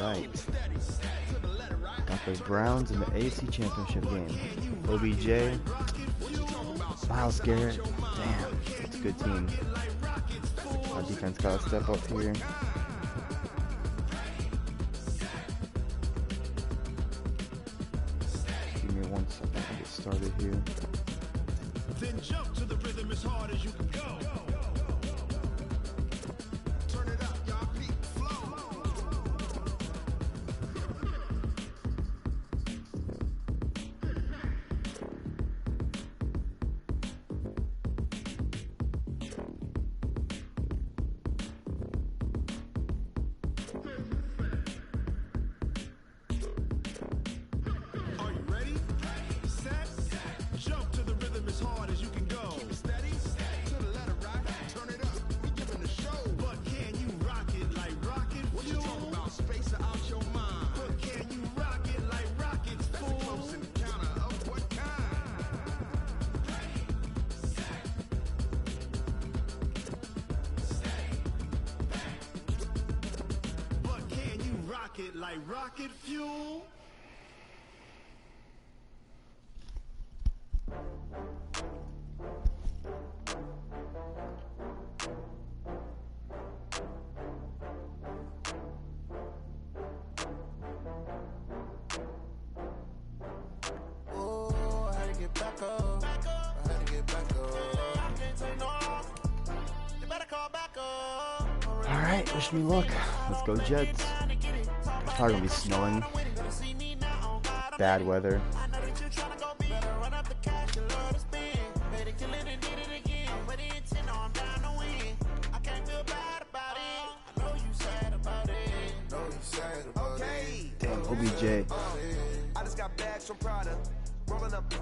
right. Got the Browns in the AFC Championship game. OBJ, Myles Garrett. Damn, that's a good team. Our defense got to step up here. Give me 1 second to get started here. Then jump to the rhythm as hard as you can go. Turn it up, y'all peak flow. Are you ready? Set, jump to the rhythm as hard as you can go. Keep steady, to the letter right, turn it up, we giving the show. But can you rock it like rocket fuel? What you talking about, space out your mind? But can you rock it like rockets full? That's a close encounter of what kind? But can you rock it like rocket fuel? Oh, I had to get back up. I had to get back up. I can't take no off. You better call back up. All right, wish me luck. Let's go Jets. It's probably gonna be snowing. Bad weather. I know that you're trying to go big. Better run up the cash, you love to spend. Better kill it and did it again. I'm with the intent, no, I'm down to win. I can't feel bad about it. I know you sad about it. Know you sad about it. Damn, OBJ. I just got bags from Prada, rolling up.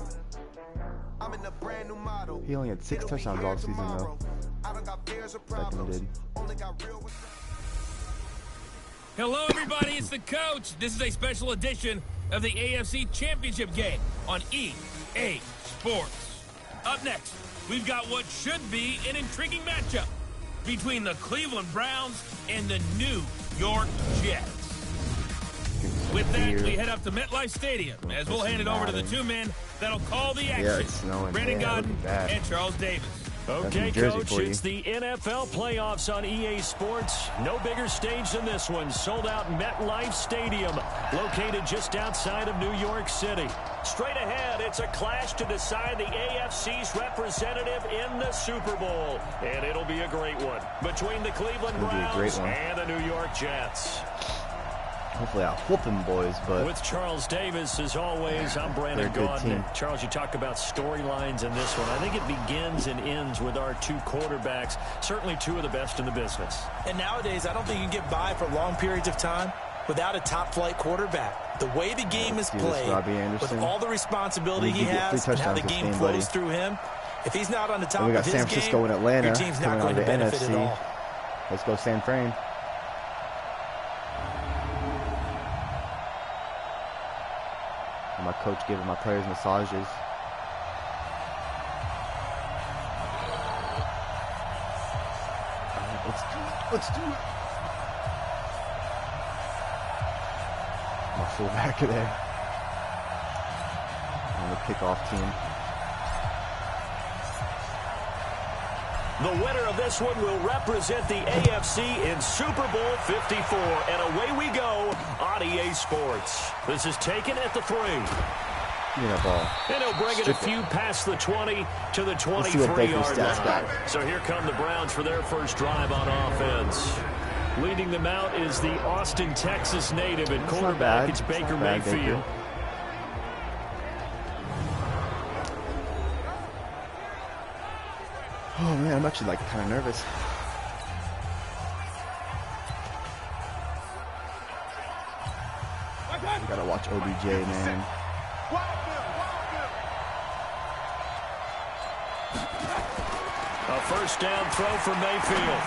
I'm in a brand new model. He only had 6 touchdowns all season though. I don't got fears or Beckham problems. did. Only got real. Hello, everybody. It's the coach. This is a special edition of the AFC Championship game on EA Sports. Up next, we've got what should be an intriguing matchup between the Cleveland Browns and the New York Jets. With that, we head up to MetLife Stadium as we'll hand it over to the two men that'll call the action. Yeah, it's snowing. Brandon Yeah, that'd be Godden bad. and Charles Davis. Okay, Jersey Coach, for you. it's the NFL playoffs on EA Sports. No bigger stage than this one. Sold out MetLife Stadium, located just outside of New York City. Straight ahead, it's a clash to decide the AFC's representative in the Super Bowl. And it'll be a great one between the Cleveland It'll be a great Browns one. and the New York Jets. Hopefully I'll whoop them boys, but With Charles Davis, as always, I'm Brandon they're a good Godden. team. Charles, you talk about storylines in this one. I think it begins and ends with our two quarterbacks, certainly two of the best in the business. And nowadays, I don't think you can get by for long periods of time without a top-flight quarterback. The way the game is see this, played, Robbie with Anderson. all the responsibility he He get 3 has and how the touchdowns this game game, flows buddy. through him, if he's not on the top and we of got his San Francisco game, and Atlanta your team's not coming going out to of the benefit NFC. at all. Let's go San Fran. And my coach giving my players massages. Alright, let's do it. Let's do it. My fullback there. On the kickoff team. The winner of this one will represent the AFC in Super Bowl 54. And away we go on EA Sports. This is taken at the 3. Give me that ball. And he'll bring it a few past the 20 to the see what Baker's 23-yard stats line. got. So here come the Browns for their first drive on offense. Leading them out is the Austin, Texas native at That's not quarterback. bad. It's That's Baker not bad, Baker. Mayfield. Oh man, I'm actually like kind of nervous. You gotta watch OBJ, man. A first down throw for Mayfield.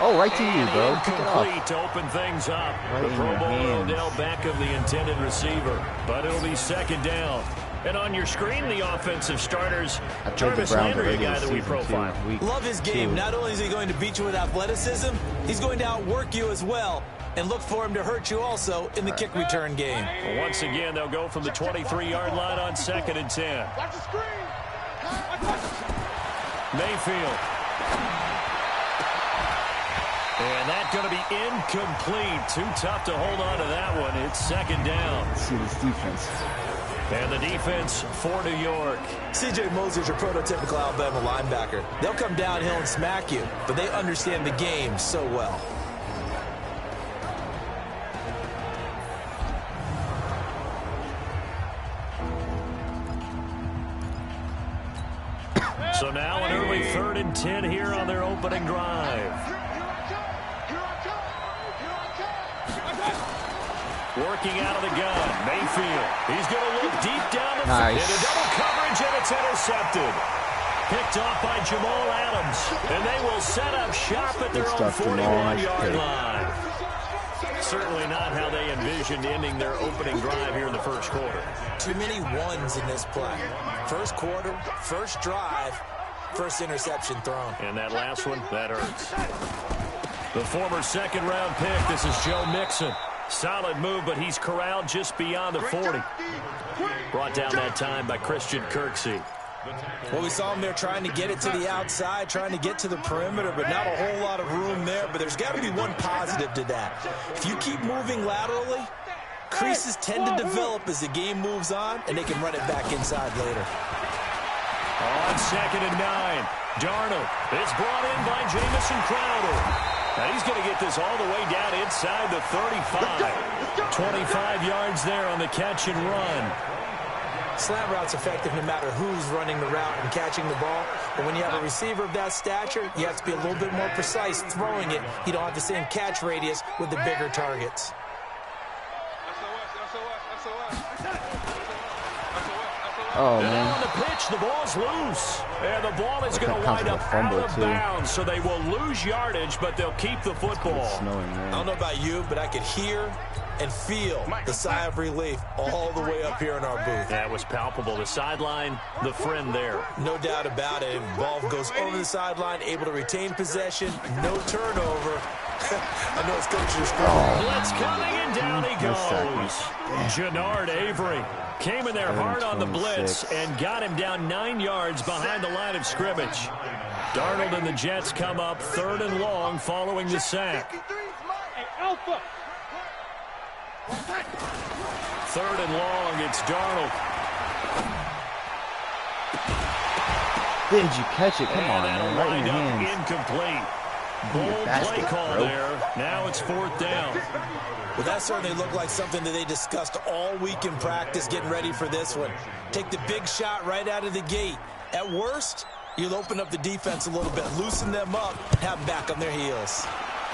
Oh, right to you, bro. Pick it Incomplete up. to open things up. Right The in Pro your Bowl hands. Odell Beckham, the intended receiver. But it'll be second down. And on your screen, the offensive starters. I played the Jarvis Browns Landry, a already guy in that we season profile. 2, week Love his game. 2. Not only is he going to beat you with athleticism, he's going to outwork you as well. And look for him to hurt you also in the kick return game. Well, once again, they'll go from the 23-yard line on 2nd and 10. Mayfield. And that's going to be incomplete. Too tough to hold on to that one. It's 2nd down. Let's see this defense. And the defense for New York. C.J. Mosier's your prototypical Alabama linebacker. They'll come downhill and smack you, but they understand the game so well. So now an early 3rd and 10 here on their opening drive. Working out of the gun, Mayfield. He's going to look deep down the field. Into double coverage, and it's intercepted. Picked off by Jamal Adams. And they will set up shop at their own 41-yard line. Certainly not how they envisioned ending their opening drive here in the first quarter. Too many ones in this play. First quarter, first drive, first interception thrown. And that last one, that hurts. The former 2nd-round pick, this is Joe Mixon. Solid move, but he's corralled just beyond the 40. Brought down that time by Christian Kirksey. Well, we saw him there trying to get it to the outside, trying to get to the perimeter, but not a whole lot of room there. But there's got to be one positive to that. If you keep moving laterally, creases tend to develop as the game moves on, and they can run it back inside later. On 2nd and 9, Darnold is brought in by Jamison Crowder. Now he's going to get this all the way down inside the 35. 25 yards there on the catch and run. Slant route's effective no matter who's running the route and catching the ball. But when you have a receiver of that stature, you have to be a little bit more precise throwing it. You don't have the same catch radius with the bigger targets. Oh, and man. on the pitch, the ball's loose. And the ball is going to wind up out of bounds. So they will lose yardage, but they'll keep the football. It's snowing, man. I don't know about you, but I could hear and feel the sigh of relief all the way up here in our booth. That was palpable. The sideline, the friend there. No doubt about it. Ball goes over the sideline, able to retain possession, no turnover. I know it's coach's fault. Blitz coming, and down he goes. Jannard Avery came in there hard on the blitz and got him down 9 yards behind the line of scrimmage. Darnold and the Jets come up 3rd and long following the sack. 3rd and long, it's Darnold. Did you catch it? Come on, man. Right in your hands. Incomplete. Bold play call there. Now it's 4th down. Well, that certainly looked like something that they discussed all week in practice getting ready for this one. Take the big shot right out of the gate. At worst, you'll open up the defense a little bit, loosen them up, have them back on their heels.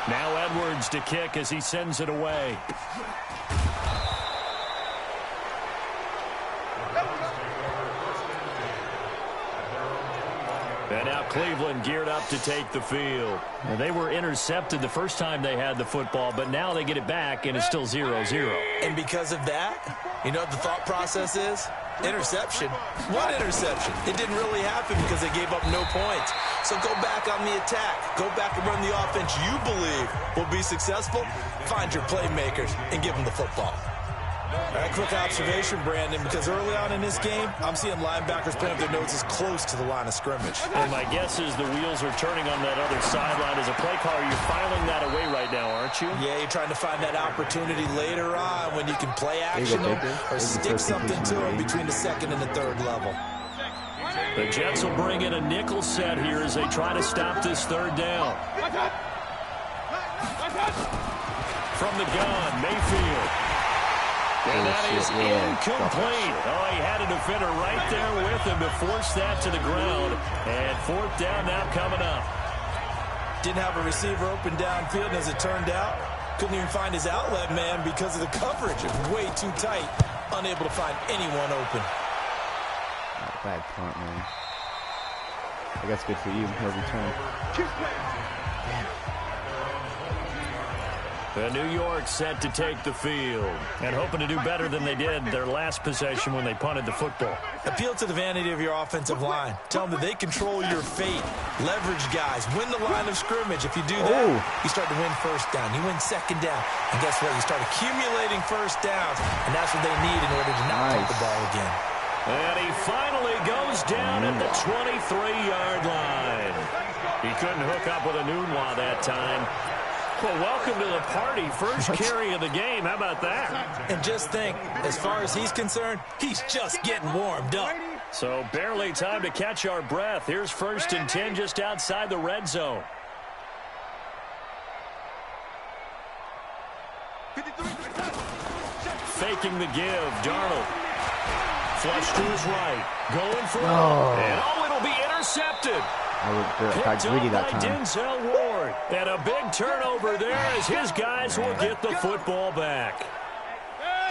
Now Edwards to kick as he sends it away. And now Cleveland geared up to take the field. Now they were intercepted the first time they had the football, but now they get it back, and it's still 0-0. And because of that, you know what the thought process is? Interception. What interception? It didn't really happen because they gave up no points. So go back on the attack. Go back and run the offense you believe will be successful. Find your playmakers and give them the football. All right, quick observation, Brandon, because early on in this game, I'm seeing linebackers putting up their noses close to the line of scrimmage. And my guess is the wheels are turning on that other sideline. As a play caller, you're filing that away right now, aren't you? Yeah, you're trying to find that opportunity later on when you can play action them or stick something to them between the 2nd and the 3rd level. The Jets will bring in a nickel set here as they try to stop this 3rd down. From the gun, Mayfield. And that is incomplete. Oh, he had a defender right there with him to force that to the ground. And 4th down now coming up. Didn't have a receiver open downfield, and as it turned out, couldn't even find his outlet man because of the coverage. It was way too tight. Unable to find anyone open. Bad punt, man. I guess good for you. No return. And New York set to take the field and hoping to do better than they did their last possession when they punted the football. Appeal to the vanity of your offensive line. Tell them that they control your fate. Leverage guys. Win the line of scrimmage. If you do that, you start to win first down. You win second down. And guess what? You start accumulating first downs. And that's what they need in order to not pump the ball again. And he finally goes down at the 23-yard line. He couldn't hook up with a Nunwa that time. Well, welcome to the party. First carry of the game. How about that? And just think, as far as he's concerned, he's just getting warmed up. So barely time to catch our breath. Here's 1st and 10 just outside the red zone. Faking the give. Darnold. Flush to his right. Going for it. And it'll be intercepted. I got greedy that time. Denzel Ward. And a big turnover there as his guys will get the football back.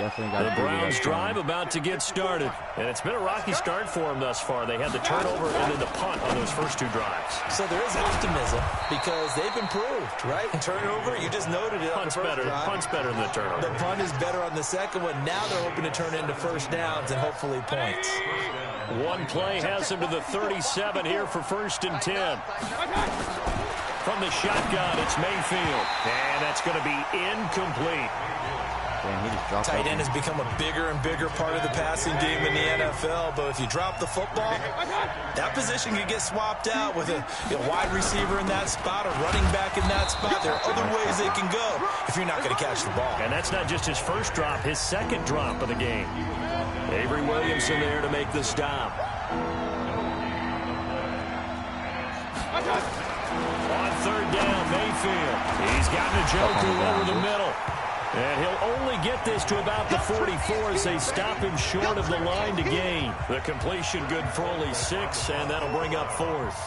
Definitely got the Browns drive about to get started. And it's been a rocky start for them thus far. They had the turnover and then the punt on those first 2 drives. So there is optimism because they've improved, right? Turnover, you just noted it. Punt's better. Punt's better than the turnover. The punt is better on the second one. Now they're hoping to turn into first downs and hopefully points. One play has him to the 37 here for 1st and 10. From the shotgun, it's Mayfield. And that's going to be incomplete. Damn, he just dropped Tight end has become a bigger and bigger part of the passing game in the NFL. But if you drop the football, that position could get swapped out with a wide receiver in that spot, a running back in that spot. There are other ways they can go if you're not going to catch the ball. And that's not just his first drop, his second drop of the game. Avery Williamson there to make the stop. On 3rd down, Mayfield. He's got Njoku over the middle. And he'll only get this to about the 44 as they stop him short of the line to gain. The completion good for only 6, and that'll bring up 4th.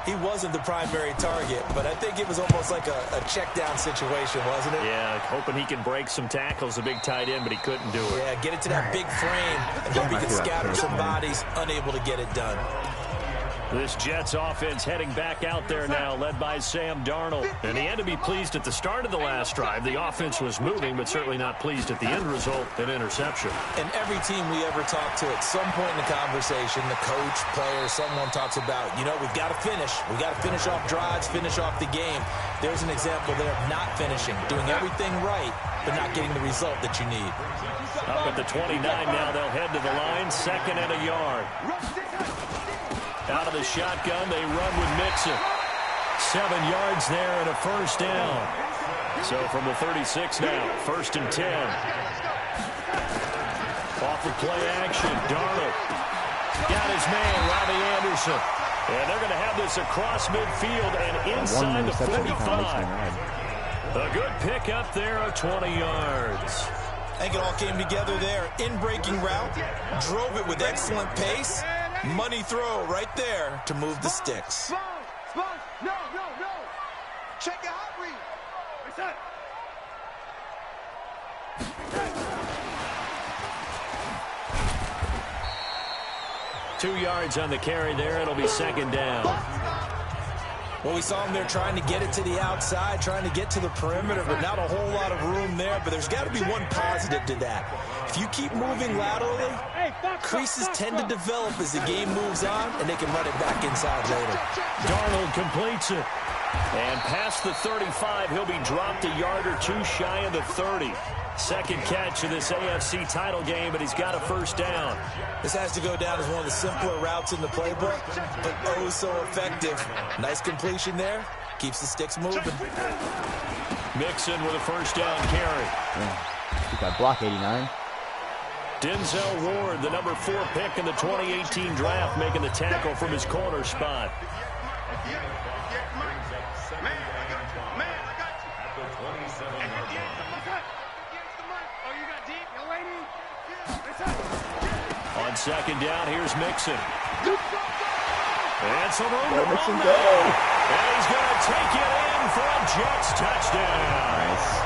He wasn't the primary target, but I think it was almost like a check down situation, wasn't it? Yeah, hoping he can break some tackles, a big tight end, but he couldn't do it. Yeah, get it to that big frame, and hope he can scatter some bodies, unable to get it done. This Jets offense heading back out there now, led by Sam Darnold. And he had to be pleased at the start of the last drive. The offense was moving, but certainly not pleased at the end result, an interception. And every team we ever talk to, at some point in the conversation, the coach, player, someone talks about, we've got to finish. We've got to finish off drives, finish off the game. There's an example there of not finishing, doing everything right, but not getting the result that you need. Up at the 29 now, they'll head to the line, 2nd and a yard. Out of the shotgun, they run with Mixon. 7 yards there and a first down. So from the 36 now, 1st and 10. Off of play action, Darnold. Got his man, Robbie Anderson. And they're going to have this across midfield and inside the 45. A good pick up there of 20 yards. I think it all came together there. In-breaking route, drove it with excellent pace. Money throw right there to move the sticks. No. Check your hot read. What's that? 2 yards on the carry there. It'll be 2nd down. Well, we saw him there trying to get it to the outside, trying to get to the perimeter, but not a whole lot of room there. But there's got to be one positive to that. If you keep moving laterally, creases tend to develop as the game moves on, and they can run it back inside later. Darnold completes it. And past the 35, he'll be dropped a yard or 2 shy of the 30. Second catch of this AFC title game, but he's got a first down. This has to go down as one of the simpler routes in the playbook, but oh so effective. Nice completion there. Keeps the sticks moving. Mixon with a first down carry. Yeah. He got block 89. Denzel Ward, the number 4 pick in the 2018 draft, making the tackle from his corner spot. On second down, here's Mixon. And some room to run there. And he's going to take it in for a Jets touchdown. Nice.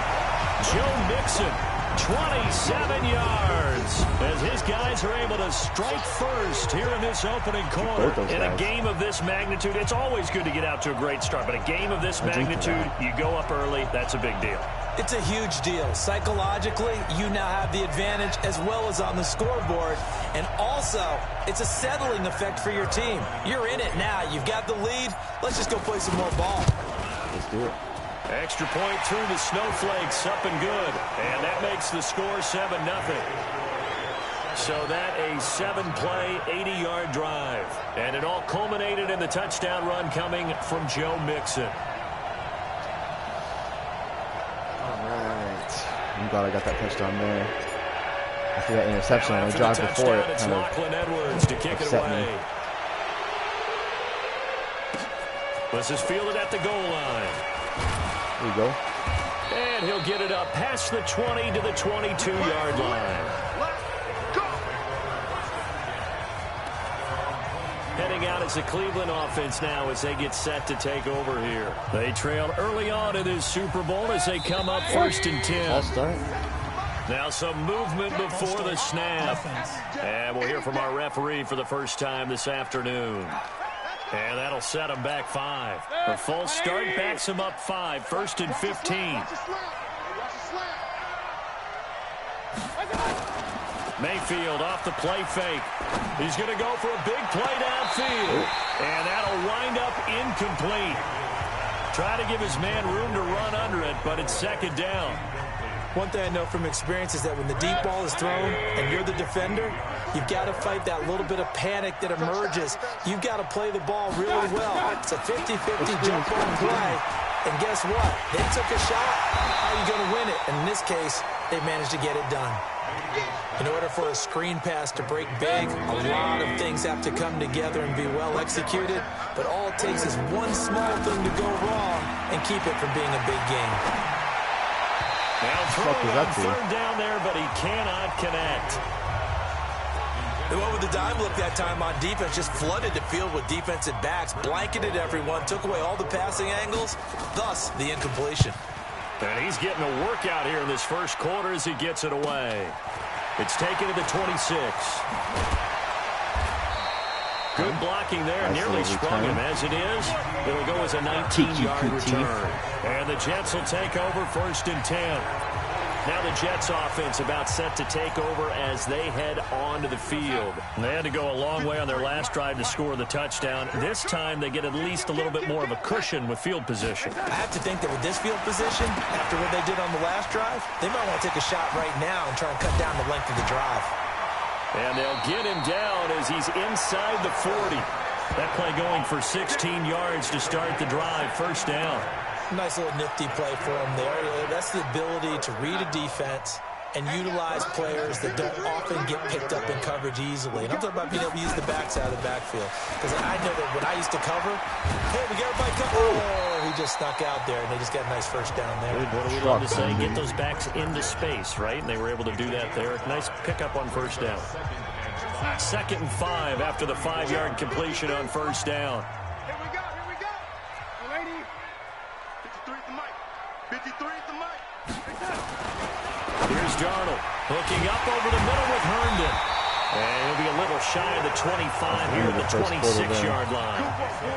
Joe Mixon, 27 yards, as his guys are able to strike first here in this opening quarter. In a game of this magnitude, it's always good to get out to a great start, but a game of this magnitude, you go up early, that's a big deal. It's a huge deal. Psychologically, you now have the advantage as well as on the scoreboard. And also, it's a settling effect for your team. You're in it now. You've got the lead. Let's just go play some more ball. Let's do it. Extra point through the Snowflakes, up and good. And that makes the score 7-0. So that a 7-play, 80-yard drive. And it all culminated in the touchdown run coming from Joe Mixon. All right. I'm glad I got that touchdown there. After that interception on the drive before it, it's Lachlan Edwards to kick it away. This is fielded at the goal line. There you go. And he'll get it up past the 20 to the 22-yard line. Heading out as the Cleveland offense now as they get set to take over here. They trailed early on in this Super Bowl as they come up 1st and 10. I'll start. Now some movement before the snap. And we'll hear from our referee for the first time this afternoon. And that'll set them back 5. A false start backs them up 5. 1st and 15. Mayfield off the play fake. He's going to go for a big play downfield. And that'll wind up incomplete. Try to give his man room to run under it, but it's 2nd down. One thing I know from experience is that when the deep ball is thrown and you're the defender, you've got to fight that little bit of panic that emerges. You've got to play the ball really well. It's a 50-50 jump on play. And guess what? They took a shot. How are you going to win it? And in this case, they managed to get it done. In order for a screen pass to break big, a lot of things have to come together and be well executed. But all it takes is one small thing to go wrong and keep it from being a big game. Now throwing on 3rd down there, but he cannot connect. They went with the dime look that time on defense, just flooded the field with defensive backs, blanketed everyone, took away all the passing angles, thus the incompletion. And he's getting a workout here in this first quarter as he gets it away. It's taken to the 26. Good blocking there, nearly sprung him. As it is, it'll go as a 19-yard return. And the Jets will take over 1st and 10. Now the Jets offense about set to take over as they head onto the field. They had to go a long way on their last drive to score the touchdown. This time they get at least a little bit more of a cushion with field position. I have to think that with this field position, after what they did on the last drive, they might want to take a shot right now and try and cut down the length of the drive. And they'll get him down as he's inside the 40. That play going for 16 yards to start the drive. 1st down. Nice little nifty play for him there. That's the ability to read a defense and utilize players that don't often get picked up in coverage easily. And I'm talking about being able to use the backside of the backfield. Because I know that when I used to cover, hey, we got everybody covered. Oh, he just snuck out there, and they just got a nice 1st down there. What do we love to say? Get those backs into space, right? And they were able to do that there. Nice pickup on 1st down. 2nd and 5 after the 5-yard completion on 1st down. Here we go. Lady. 53 at the mic. 53 at the mic. Here's Darnold hooking up over the middle with Herndon. And he'll be a little shy of the 25 here at the 26-yard line.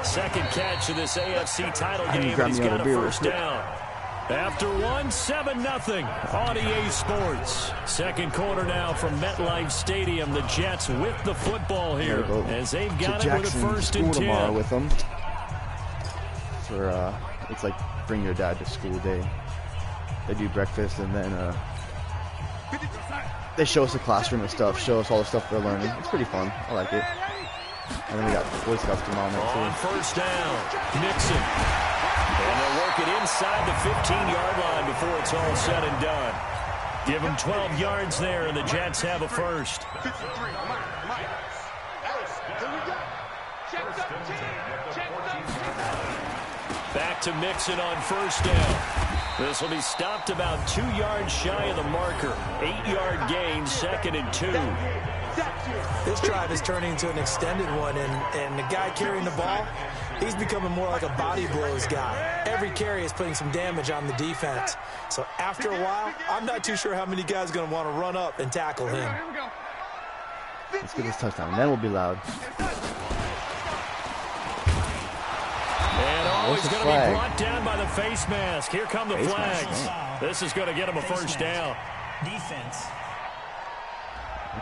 2nd catch of this AFC title game. He's got a 1st down. After 7-0 on EA Sports. 2nd quarter now from MetLife Stadium. The Jets with the football here as they've got it with a 1st and 10. Tomorrow with them. For it's like bring your dad to school day. They do breakfast and then they show us the classroom and stuff. Show us all the stuff they're learning. It's pretty fun. I like it. And then we got Boy Scouts tomorrow night too. On 1st down, Nixon. And they'll work it inside the 15-yard line before it's all said and done. Give them 12 yards there, and the Jets have a 1st. Back to Mixon on 1st down. This will be stopped about 2 yards shy of the marker. 8-yard gain, 2nd and 2. This drive is turning into an extended one, and the guy carrying the ball, he's becoming more like a body blows guy. Every carry is putting some damage on the defense. So after a while, I'm not too sure how many guys are going to want to run up and tackle him. Let's get this touchdown, and then we'll be loud. And always going to be brought down by the face mask. Here come the flags. This is going to get him a first down. Defense.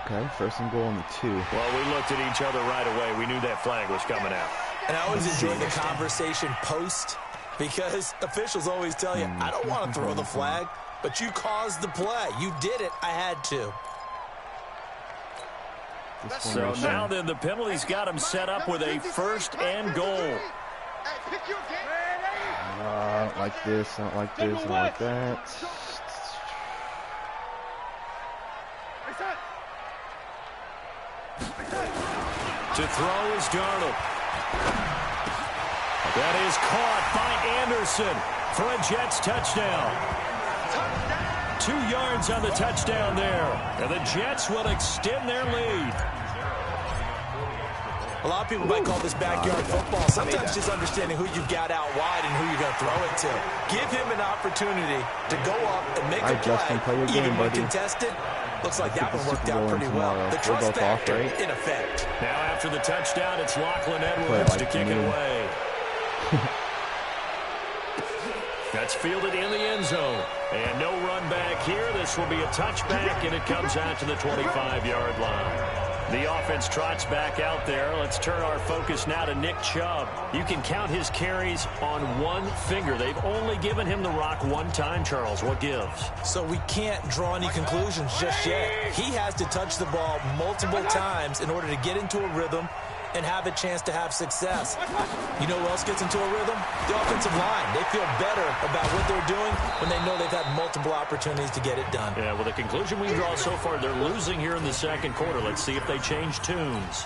Okay, first and goal on the 2. Well, we looked at each other right away. We knew that flag was coming out. And I always enjoy the conversation post because officials always tell you, I don't want to throw the flag, but you caused the play. You did it. I had to. So now then the penalty's got him set up with a first and goal. I don't like this. I don't like this. I don't like that. To throw is Darnold. That is caught by Anderson for a Jets touchdown. 2 yards on the touchdown there. And the Jets will extend their lead. A lot of people might call this backyard football. Sometimes just understanding who you've got out wide and who you're going to throw it to. Give him an opportunity to go up and make a play, even when contested. Looks like that one worked out pretty well. The trust factor in effect. Now after the touchdown, it's Lachlan Edwards to kick it away. That's fielded in the end zone. And no run back here. This will be a touchback, and it comes out to the 25-yard line. The offense trots back out there. Let's turn our focus now to Nick Chubb. You can count his carries on one finger. They've only given him the rock one time, Charles. What gives? So we can't draw any conclusions just yet. He has to touch the ball multiple times in order to get into a rhythm and have a chance to have success. You know who else gets into a rhythm? The offensive line. They feel better about what they're doing when they know they've had multiple opportunities to get it done. Yeah, well, the conclusion we draw so far, they're losing here in the second quarter. Let's see if they change tunes.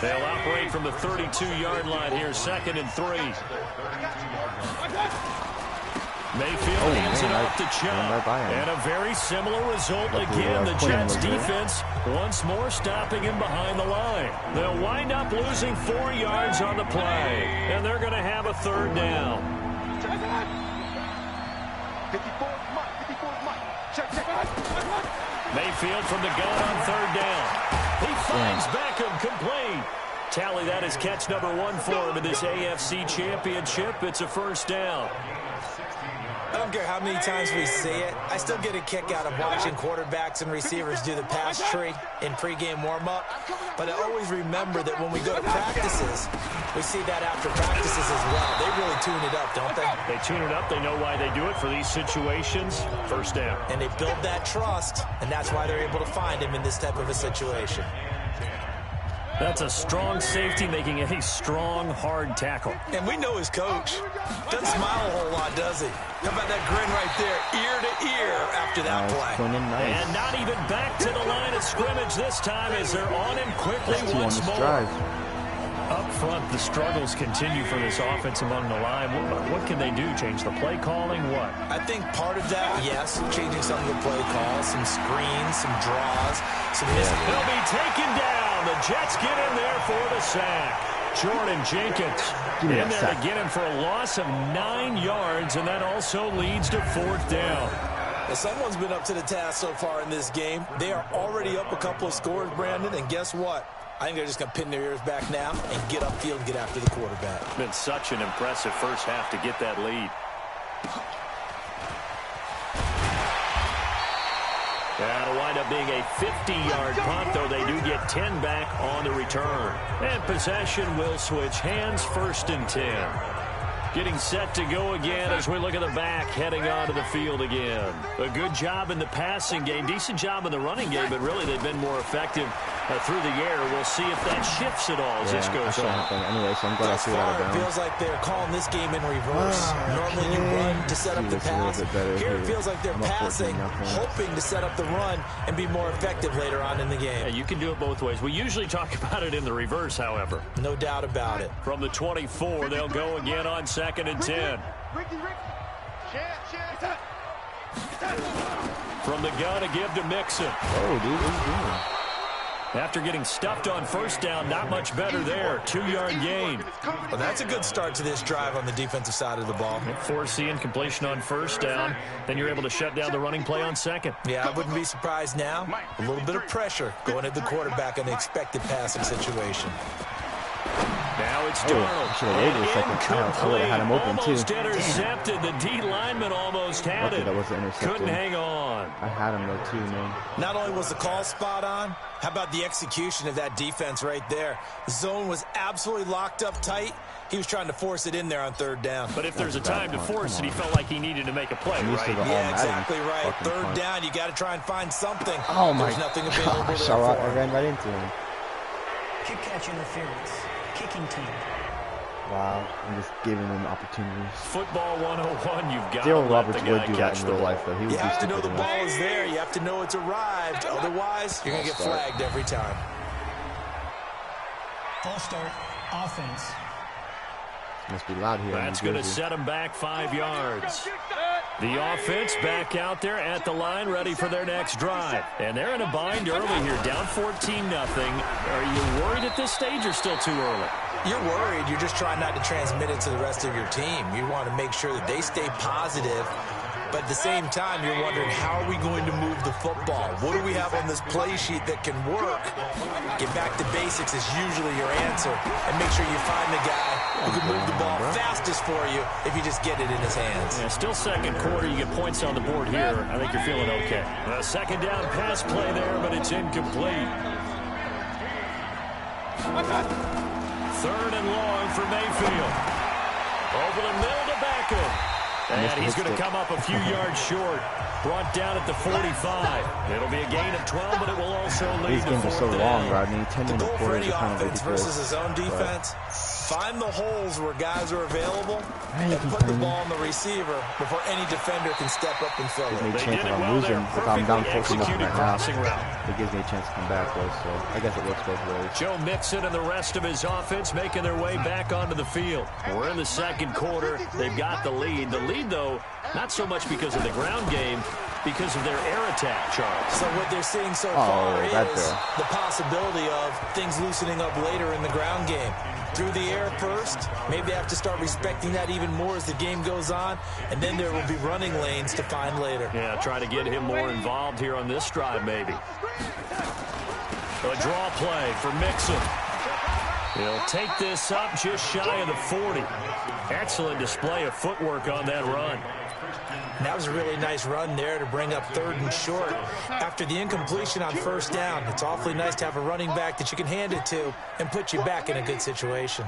They'll operate from the 32-yard line here, 2nd and 3. Mayfield hands it off to Chubb. And a very similar result again. The Jets defense once more stopping him behind the line. They'll wind up losing 4 yards on the play. And they're going to have a 3rd down. Mayfield from the gun on 3rd down. He finds Beckham complete. Tally that is catch number 1 for him in this AFC Championship. It's a first down. I don't care how many times we see it. I still get a kick out of watching quarterbacks and receivers do the pass tree in pregame warm-up. But I always remember that when we go to practices, we see that after practices as well. They really tune it up, don't they? They tune it up. They know why they do it for these situations. First down. And they build that trust, and that's why they're able to find him in this type of a situation. That's a strong safety making a strong, hard tackle. And we know his coach. Doesn't smile a whole lot, does he? How about that grin right there, ear to ear after that play? And not even back to the line of scrimmage this time as they're on him quickly once more. Up front, the struggles continue for this offense among the line. What can they do? Change the play calling? What? I think part of that, yes, changing some of the play calls, some screens, some draws, some They'll be taken down. The Jets get in there for the sack. Jordan Jenkins in there to get him for a loss of 9 yards, and that also leads to 4th down. Well, someone's been up to the task so far in this game. They are already up a couple of scores, Brandon, and guess what? I think they're just going to pin their ears back now and get upfield and get after the quarterback. It's been such an impressive first half to get that lead. That'll wind up being a 50-yard punt, though they do get 10 back on the return. And possession will switch hands, 1st and 10. Getting set to go again as we look at the back, heading onto the field again. A good job in the passing game, decent job in the running game, but really they've been more effective through the air. We'll see if that shifts at all as this goes on. Anyway, so I'm glad I see that it feels like they're calling this game in reverse. Normally you run to set up the pass. Here it feels like they're passing, hoping to set up the run and be more effective later on in the game. Yeah, you can do it both ways. We usually talk about it in the reverse, however. No doubt about it. From the 24, they'll go again on 2nd and 10. From the gun to give to Mixon. Oh, dude, what are you doing? After getting stuffed on 1st down, not much better there. 2-yard gain. Well, that's a good start to this drive on the defensive side of the ball. Forcing completion on 1st down. Then you're able to shut down the running play on 2nd. Yeah, I wouldn't be surprised now. A little bit of pressure going at the quarterback in the expected passing situation. Now Now it's I Darnold. should have waited a second. I would have had him open Almost too. intercepted. The D lineman almost had Lucky it. that wasn't intercepted. Couldn't hang on. I had him though too, man. Not only was the call spot on, how about the execution of that defense right there? The zone was absolutely locked up tight. He was trying to force it in there on third down. But if there's a time to force it, he felt like he needed to make a play, right? Yeah, exactly right. Third down, you got to try and find something. Oh my There's nothing available gosh, there for I him. ran right into him. Kick catch interference. Kicking team. Wow, I'm just giving him opportunities. Football 101, you've got to Daryl let Roberts the guy would do that catch in the real ball. life, though. He would You be have to know stupid the enough. ball is there. You have to know it's arrived. Otherwise, you're going to get flagged every time. False start. Offense. Must be loud here. That's going to set him back 5 yards. The offense back out there at the line, ready for their next drive. And they're in a bind early here, down 14-0. Are you worried at this stage or still too early? You're worried. You're just trying not to transmit it to the rest of your team. You want to make sure that they stay positive. But at the same time, you're wondering, how are we going to move the football? What do we have on this play sheet that can work? Get back to basics is usually your answer. And make sure you find the guy who can move the ball fastest for you if you just get it in his hands. Yeah, still second quarter. You get points on the board here. I think you're feeling okay. A second down pass play there, but it's incomplete. Third and long for Mayfield. Over the middle to Beckham. And he's going to come up a few yards short. Brought down at the 45. It'll be a gain of 12, but it will also lead These to games are so 4th long, down. Rodney. 10 The minute goal for quarters any are kind of offense ridiculous. versus his own defense, find the holes where guys are available you and can put the find ball on the receiver before any defender can step up and fill Gives it. me a They chance did if it I'm well losing, there. if I'm down Perfectly 14 nothing executed right crossing now. route. It gives me a chance to come back, though, so I guess it works both ways. Joe Mixon and the rest of his offense making their way back onto the field. We're in the second quarter. They've got the lead. The lead, though, not so much because of the ground game, because of their air attack, Charles. So what they're seeing so far is that there. the possibility of things loosening up later in the ground game. Through the air first, maybe they have to start respecting that even more as the game goes on, and then there will be running lanes to find later. Yeah, try to get him more involved here on this drive, maybe. A draw play for Mixon. He'll take this up just shy of the 40. Excellent display of footwork on that run. And that was a really nice run there to bring up 3rd and short. After the incompletion on 1st down, it's awfully nice to have a running back that you can hand it to and put you back in a good situation.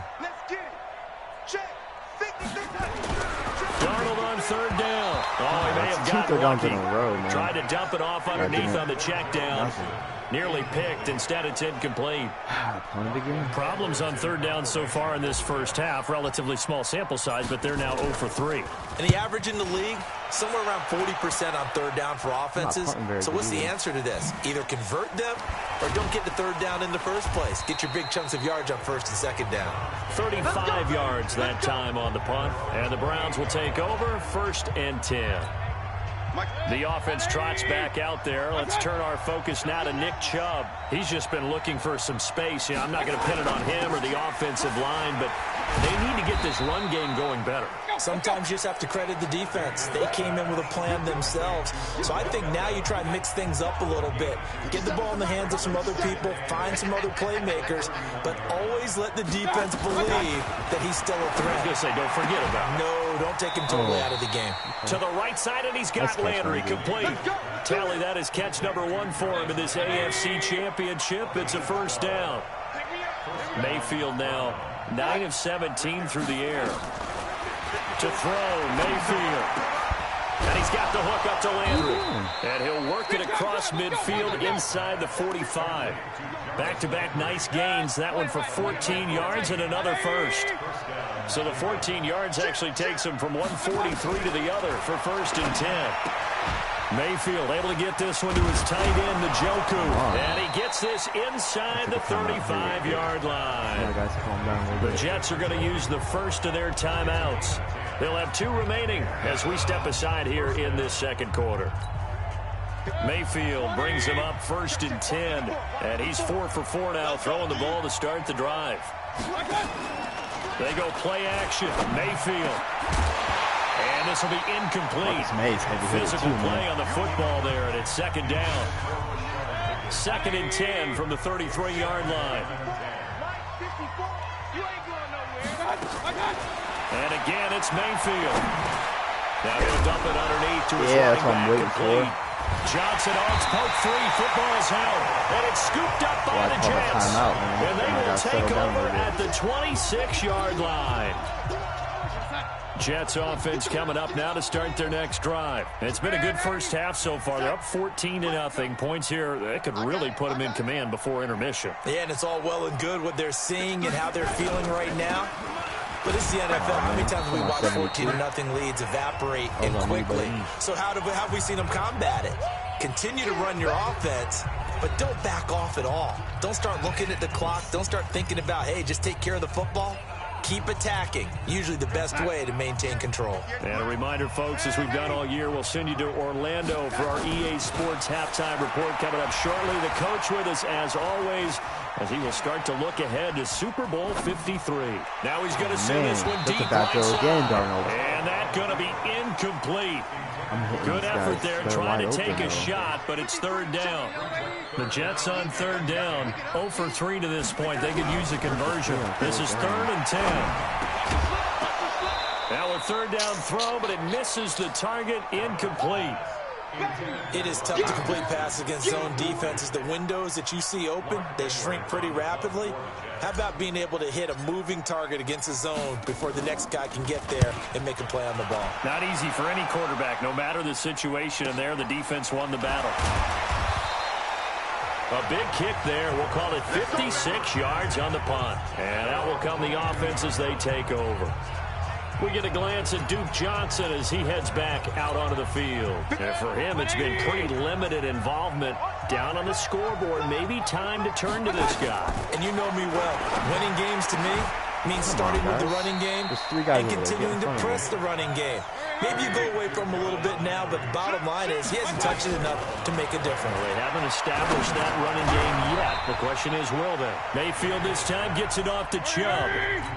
Darnold on 3rd down. Oh, he may have That's 2 gotten third downs lucky. in a row, man. Tried to dump it off underneath didn't. on the check down. Nothing. Nearly picked. Instead, it's incomplete. Punted again? Problems on 3rd down so far in this first half. Relatively small sample size, but they're now 0 for 3. And the average in the league, somewhere around 40% on 3rd down for offenses. punting very So what's good the either. answer to this? Either convert them or don't get the 3rd down in the first place. Get your big chunks of yards on 1st and 2nd down. 35 yards that time on the punt. And the Browns will take over 1st and 10. The offense trots back out there. Let's turn our focus now to Nick Chubb. He's just been looking for some space. You know, I'm not going to pin it on him or the offensive line, but they need to get this run game going better. Sometimes you just have to credit the defense. They came in with a plan themselves. So I think now you try and mix things up a little bit. Get the ball in the hands of some other people, find some other playmakers, but always let the defense believe that he's still a I was threat. going to say, don't forget about him. No, don't take him totally out of the game. To the right side, and he's got That's catch Landry number complete. Tally that is catch number 1 for him in this AFC Championship. It's a 1st down. Mayfield now 9 of 17 through the air. To throw, Mayfield. And he's got the hook up to Landry. And he'll work it across midfield inside the 45. Back-to-back nice gains. That one for 14 yards and another first. So the 14 yards actually takes him from 143 to the other for 1st and 10. Mayfield able to get this one to his tight end, Njoku. And he gets this inside the 35-yard line. Yeah, guys, calm down a little The bit. Jets are going to use the first of their timeouts. They'll have 2 remaining as we step aside here in this second quarter. Mayfield brings him up 1st and 10. And he's 4 for 4 now, throwing the ball to start the drive. They go play action. Mayfield. And this will be incomplete. Physical play on the football there, and it's 2nd down. 2nd and 10 from the 33-yard line. And again, it's Mayfield. Now he'll dump it underneath to his that's running what I'm back waiting complete. for. Johnson arms poke free. Football's held. And it's scooped up by the Jets. Timeout, man. And they will take over at the 26-yard line. Jets offense coming up now to start their next drive. It's been a good first half so far. They're up 14-0. Points here, they could really put them in command before intermission. Yeah, and it's all well and good what they're seeing and how they're feeling right now. But it's the NFL. How many times have we watched 14-0 leads evaporate and quickly? So how have we seen them combat it? Continue to run your offense, but don't back off at all. Don't start looking at the clock. Don't start thinking about, hey, just take care of the football. Keep attacking. Usually the best way to maintain control. And a reminder, folks, as we've done all year, we'll send you to Orlando for our EA Sports halftime report coming up shortly. The coach with us, as always, as he will start to look ahead to Super Bowl 53. Now he's going to send this one deep back right throw again, Darnold. And that's going to be incomplete. Good effort there trying to take a shot, but it's third down. The Jets on third down, 0 for 3 to this point. They could use a conversion. This is 3rd and 10. Now a third down throw, but it misses the target, incomplete. It is tough to complete passes against zone defenses. The windows that you see open, they shrink pretty rapidly. How about being able to hit a moving target against a zone before the next guy can get there and make a play on the ball? Not easy for any quarterback, no matter the situation, and there the defense won the battle. A big kick there. We'll call it 56 yards on the punt. And out will come the offense as they take over. We get a glance at Duke Johnson as he heads back out onto the field. And for him, it's been pretty limited involvement down on the scoreboard. Maybe time to turn to this guy. And you know me well. Winning games to me means starting with the running game and continuing to press the running game. Maybe you go away from him a little bit now, but the bottom line is he hasn't touched it enough to make a difference. They haven't established that running game yet. The question is, will they? Mayfield this time gets it off to Chubb.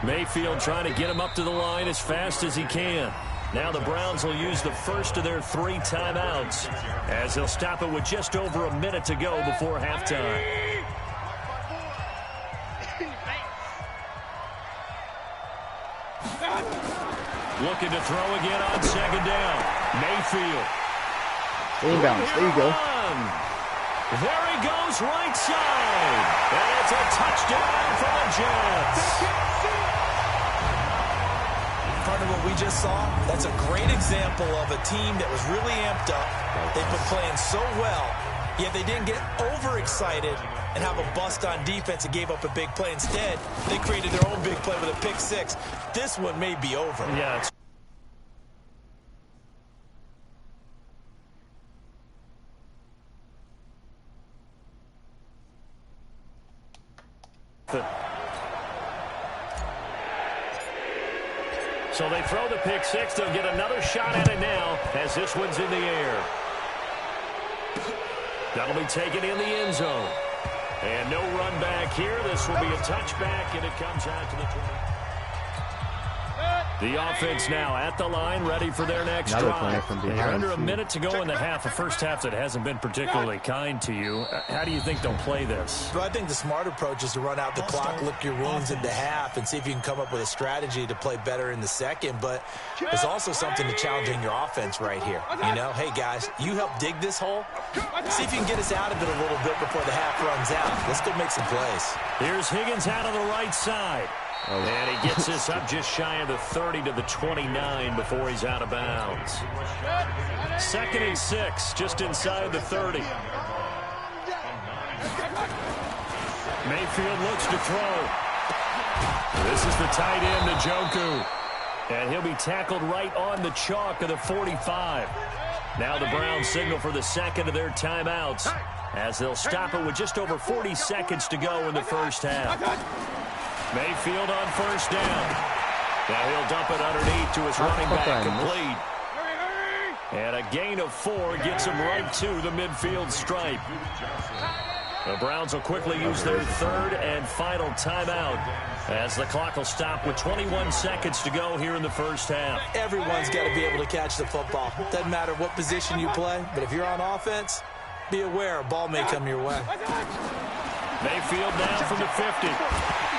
Mayfield trying to get him up to the line as fast as he can. Now the Browns will use the first of their 3 timeouts as they'll stop it with just over a minute to go before halftime. Looking to throw again on second down. Mayfield. Inbounds. There you go. There he goes, right side. And it's a touchdown for the Jets. Part of what we just saw, that's a great example of a team that was really amped up. They've been playing so well, yet they didn't get overexcited and have a bust on defense and gave up a big play. Instead, they created their own big play with a pick six. This one may be over. Yeah, it's so they throw the pick six. They'll get another shot at it now as this one's in the air. That'll be taken in the end zone. And no run back here. This will be a touchback, and it comes out to the 20. The offense now at the line, ready for their next drive. Under a minute to go in the half, a first half that hasn't been particularly kind to you. How do you think they'll play this? Well, I think the smart approach is to run out the clock, lick your wounds into half, and see if you can come up with a strategy to play better in the second. But there's also something to challenging your offense right here. You know, hey, guys, you help dig this hole. See if you can get us out of it a little bit before the half runs out. Let's go make some plays. Here's Higgins out on the right side. And he gets this up just shy of the 30 to the 29 before he's out of bounds. 2nd and 6, just inside the 30. Mayfield looks to throw. This is the tight end, Njoku. And he'll be tackled right on the chalk of the 45. Now the Browns signal for the second of their timeouts as they'll stop it with just over 40 seconds to go in the first half. Mayfield on first down. Now he'll dump it underneath to his running back, complete. And a gain of 4 gets him right to the midfield stripe. The Browns will quickly use their 3rd and final timeout as the clock will stop with 21 seconds to go here in the first half. Everyone's got to be able to catch the football. Doesn't matter what position you play, but if you're on offense, be aware a ball may come your way. Mayfield down from the 50.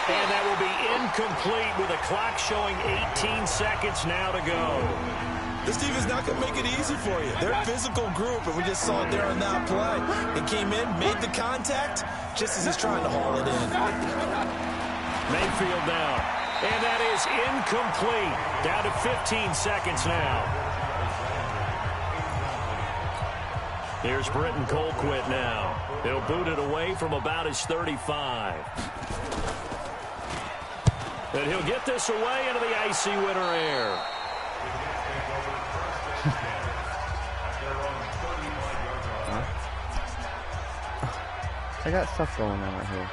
And that will be incomplete with a clock showing 18 seconds now to go. This team is not going to make it easy for you. They're a physical group, and we just saw it there on that play. It came in, made the contact, just as he's trying to haul it in. Mayfield down. And that is incomplete. Down to 15 seconds now. Here's Britton Colquitt now. He'll boot it away from about his 35. And he'll get this away into the icy winter air. I got stuff going on right here.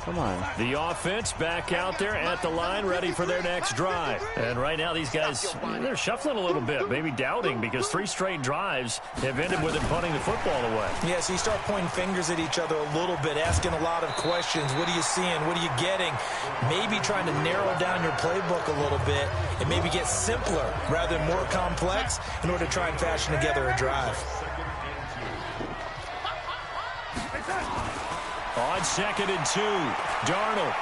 Come on. The offense back out there at the line, ready for their next drive. And right now, these guys, they're shuffling a little bit, maybe doubting, because 3 straight drives have ended with them punting the football away. Yeah, so you start pointing fingers at each other a little bit, asking a lot of questions. What are you seeing? What are you getting? Maybe trying to narrow down your playbook a little bit and maybe get simpler rather than more complex in order to try and fashion together a drive. On 2nd and 2, Darnold.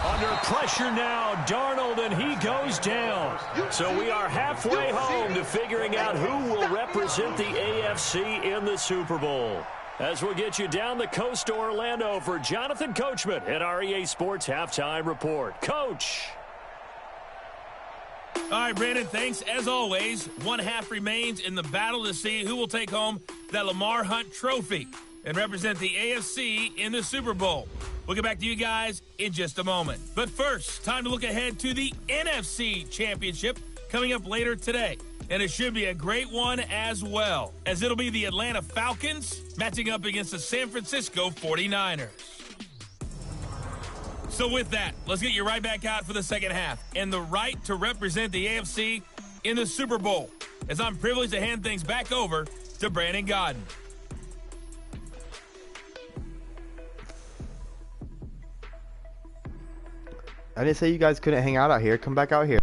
Under pressure now, Darnold, and he goes down. So we are halfway home to figuring out who will represent the AFC in the Super Bowl. As we'll get you down the coast to Orlando for Jonathan Coachman at our EA Sports Halftime Report. Coach. All right, Brandon, thanks. As always, 1 half remains in the battle to see who will take home that Lamar Hunt trophy and represent the AFC in the Super Bowl. We'll get back to you guys in just a moment. But first, time to look ahead to the NFC Championship coming up later today. And it should be a great one as well, as it'll be the Atlanta Falcons matching up against the San Francisco 49ers. So with that, let's get you right back out for the second half and the right to represent the AFC in the Super Bowl, as I'm privileged to hand things back over to Brandon Godden. I didn't say you guys couldn't hang out here. Come back out here.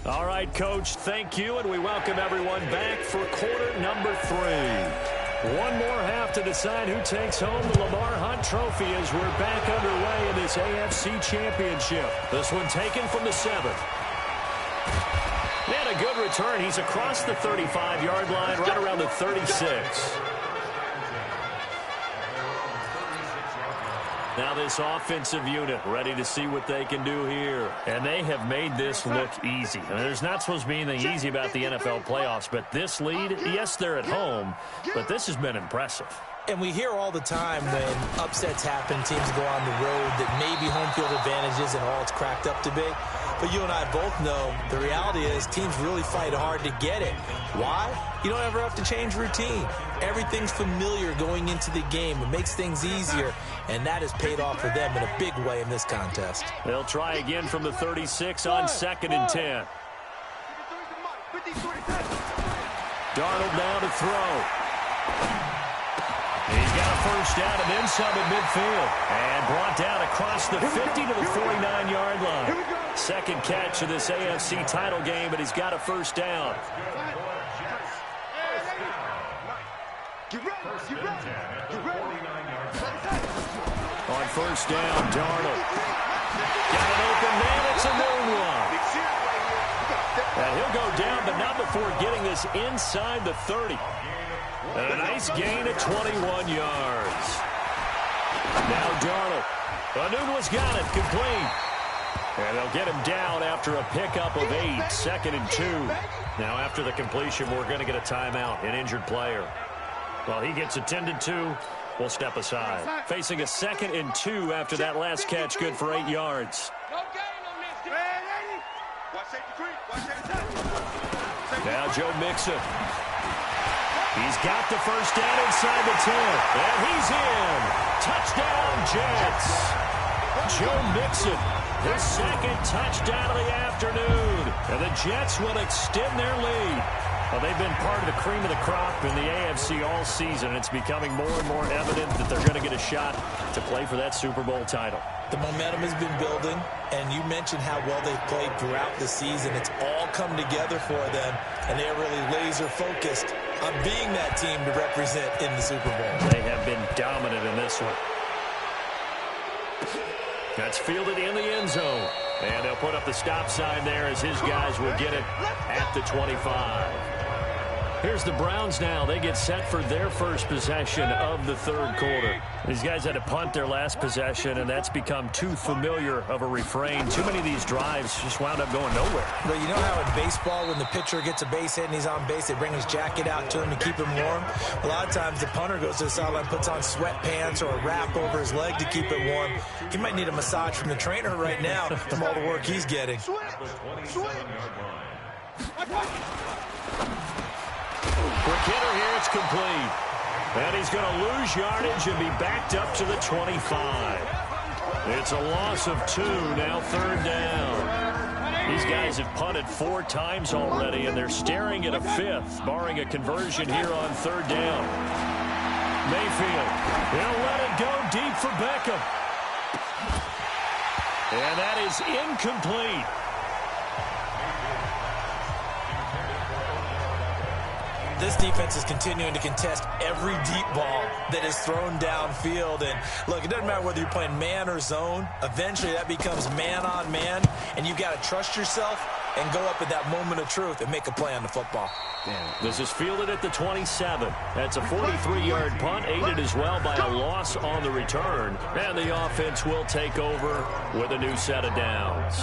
All right, Coach, thank you, and we welcome everyone back for quarter number 3. One more half to decide who takes home the Lamar Hunt trophy as we're back underway in this AFC Championship. This one taken from the 7th. And a good return. He's across the 35-yard line, right around the 36. Now this offensive unit ready to see what they can do here. And they have made this look easy. I mean, there's not supposed to be anything easy about the NFL playoffs, but this lead, yes, they're at home, but this has been impressive. And we hear all the time when upsets happen, teams go on the road, that maybe home field advantage isn't all it's cracked up to be. But you and I both know the reality is teams really fight hard to get it. Why? You don't ever have to change routine. Everything's familiar going into the game. It makes things easier, and that has paid off for them in a big way in this contest. They'll try again from the 36 on 2nd and 10. Darnold now to throw. He's got a first down and then some at midfield. And brought down across the 50 to the 49-yard line. Second catch of this AFC title game, but he's got a first down. On first down, Darnold. Got an open man. It's a known one. And he'll go down, but not before getting this inside the 30. And a nice gain at 21 yards. Now Darnold. Anunua's got it, complete. And they'll get him down after a pickup of 8, 2nd and 2. Now after the completion, we're going to get a timeout, an injured player. While he gets attended to, we'll step aside. Facing a 2nd and 2 after that last catch, good for 8 yards. Now Joe Mixon. He's got the first down inside the 10. And he's in. Touchdown, Jets. Joe Mixon, his 2nd touchdown of the afternoon. And the Jets will extend their lead. Well, they've been part of the cream of the crop in the AFC all season. It's becoming more and more evident that they're going to get a shot to play for that Super Bowl title. The momentum has been building, and you mentioned how well they've played throughout the season. It's all come together for them, and they are really laser-focused on being that team to represent in the Super Bowl. They have been dominant in this one. That's fielded in the end zone. And they'll put up the stop sign there as his guys will get it at the 25. Here's the Browns now. They get set for their first possession of the third quarter. These guys had to punt their last possession, and that's become too familiar of a refrain. Too many of these drives just wound up going nowhere. But you know how in baseball, when the pitcher gets a base hit and he's on base, they bring his jacket out to him to keep him warm? A lot of times the punter goes to the sideline, puts on sweatpants or a wrap over his leg to keep it warm. He might need a massage from the trainer right now from all the work he's getting. Quick hitter here, it's complete. And he's going to lose yardage and be backed up to the 25. It's a loss of 2, now third down. These guys have punted 4 times already, and they're staring at a 5th, barring a conversion here on third down. Mayfield, he'll let it go deep for Beckham. And that is incomplete. This defense is continuing to contest every deep ball that is thrown downfield. And look, it doesn't matter whether you're playing man or zone. Eventually that becomes man on man, and you've got to trust yourself and go up at that moment of truth and make a play on the football. This is fielded at the 27. That's a 43-yard punt, aided as well by a loss on the return. And the offense will take over with a new set of downs.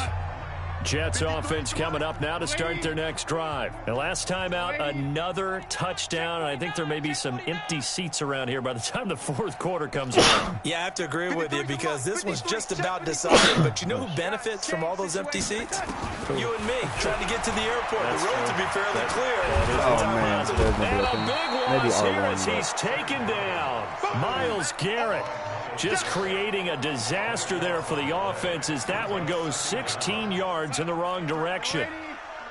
Jets offense coming up now to start their next drive. And last time out, another touchdown. And I think there may be some empty seats around here by the time the fourth quarter comes around. Yeah, I have to agree with you because this was just about decided. But you know who benefits from all those empty seats? You and me, trying to get to the airport. The road to be fairly clear. Oh, man. And a big loss here as he's taken down. Myles Garrett just creating a disaster there for the offense as that one goes 16 yards in the wrong direction.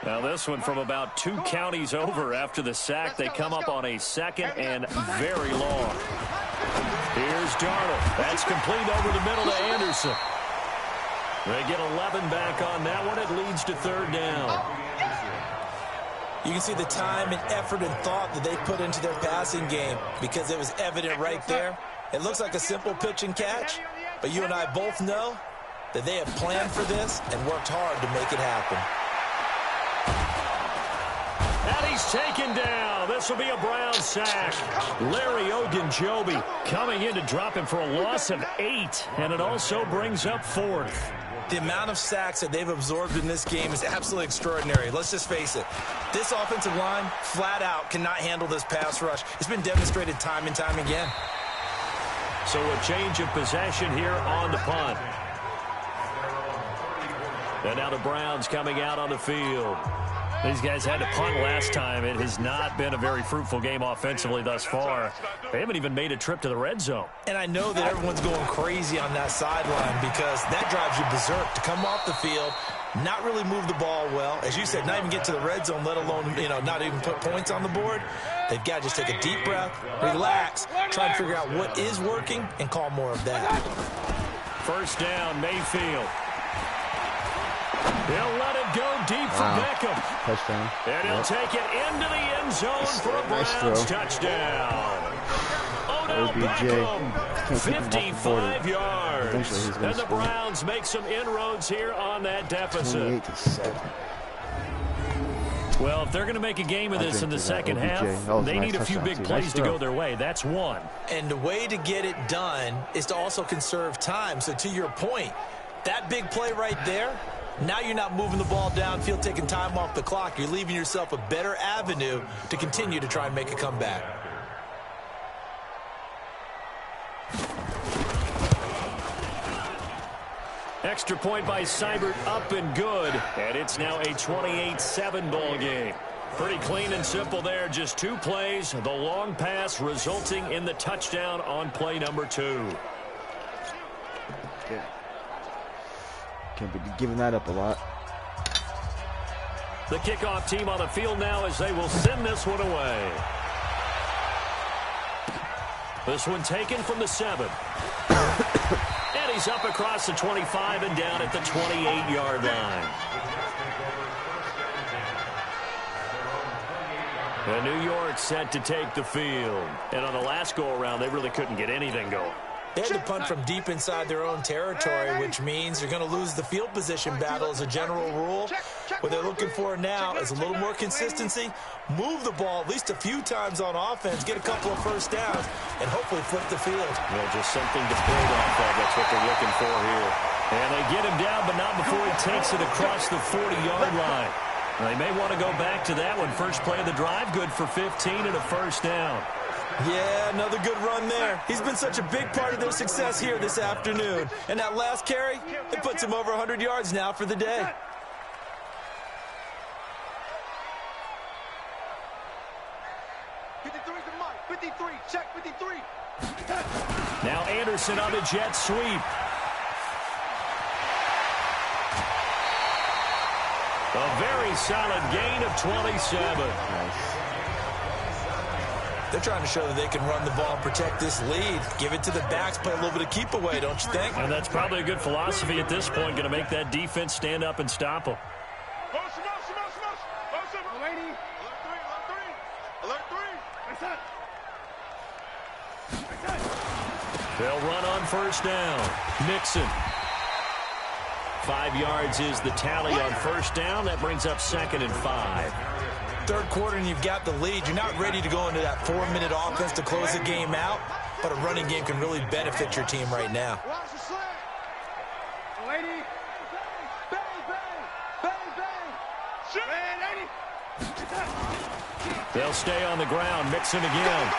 Now this one from about 2 counties over after the sack. They come up on a 2nd and very long. Here's Darnold. That's complete over the middle to Anderson. They get 11 back on that one. It leads to third down. You can see the time and effort and thought that they put into their passing game because it was evident right there. It looks like a simple pitch and catch, but you and I both know that they have planned for this and worked hard to make it happen. And he's taken down. This will be a Brown sack. Larry Ogunjobi coming in to drop him for a loss of 8, and it also brings up 4th. The amount of sacks that they've absorbed in this game is absolutely extraordinary. Let's just face it. This offensive line, flat out, cannot handle this pass rush. It's been demonstrated time and time again. So a change of possession here on the punt. And now the Browns coming out on the field. These guys had to punt last time. It has not been a very fruitful game offensively thus far. They haven't even made a trip to the red zone. And I know that everyone's going crazy on that sideline because that drives you berserk to come off the field, not really move the ball well. As you said, not even get to the red zone, let alone, not even put points on the board. They've got to just take a deep breath, relax, try and figure out what is working, and call more of that. First down, Mayfield. He'll let it go deep for Beckham. Touchdown. And he'll take it into the end zone for a Browns touchdown. Beckham, 55 yards. And the Browns make some inroads here on that deficit. 28-7. Well, if they're going to make a game of this in the second half, they need a few big plays to go their way. That's one. And the way to get it done is to also conserve time. So to your point, that big play right there, now you're not moving the ball downfield, taking time off the clock. You're leaving yourself a better avenue to continue to try and make a comeback. Extra point by Seibert, up and good. And it's now a 28-7 ball game. Pretty clean and simple there. Just 2 plays. The long pass resulting in the touchdown on play number 2. Yeah. Can't be giving that up a lot. The kickoff team on the field now as they will send this one away. This one taken from the 7. And he's up across the 25 and down at the 28-yard line. And New York set to take the field. And on the last go-around, they really couldn't get anything going. They had to punt from deep inside their own territory, which means you're going to lose the field position battle as a general rule. What they're looking for now is a little more consistency, move the ball at least a few times on offense, get a couple of first downs, and hopefully flip the field. Well, just something to build off of. That's what they're looking for here. And they get him down, but not before he takes it across the 40-yard line. They may want to go back to that one. First play of the drive, good for 15 and a first down. Yeah, another good run there. He's been such a big part of their success here this afternoon. And that last carry, it puts him over 100 yards now for the day. Now Anderson on the jet sweep. A very solid gain of 27. Nice. They're trying to show that they can run the ball and protect this lead. Give it to the backs, play a little bit of keep away, don't you think? And that's probably a good philosophy at this point, going to make that defense stand up and stop them. They'll run on first down. Nixon. 5 yards is the tally on first down. That brings up 2nd and 5. Third quarter and you've got the lead. You're not ready to go into that 4-minute offense to close the game out, but a running game can really benefit your team right now. They'll stay on the ground. Mixon again.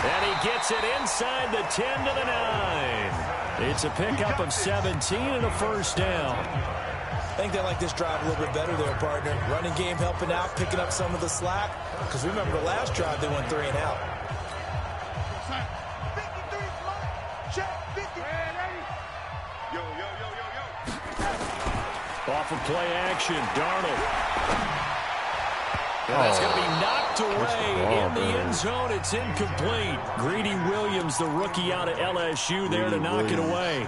And he gets it inside the 10 to the 9. It's a pickup of 17 and a first down. I think they like this drive a little bit better there, partner. Running game helping out, picking up some of the slack. Because remember the last drive, they went 3 and out. Off of play action, Darnold. And that's going to be knocked away in the end zone. It's incomplete. Greedy Williams, the rookie out of LSU, there to knock it away.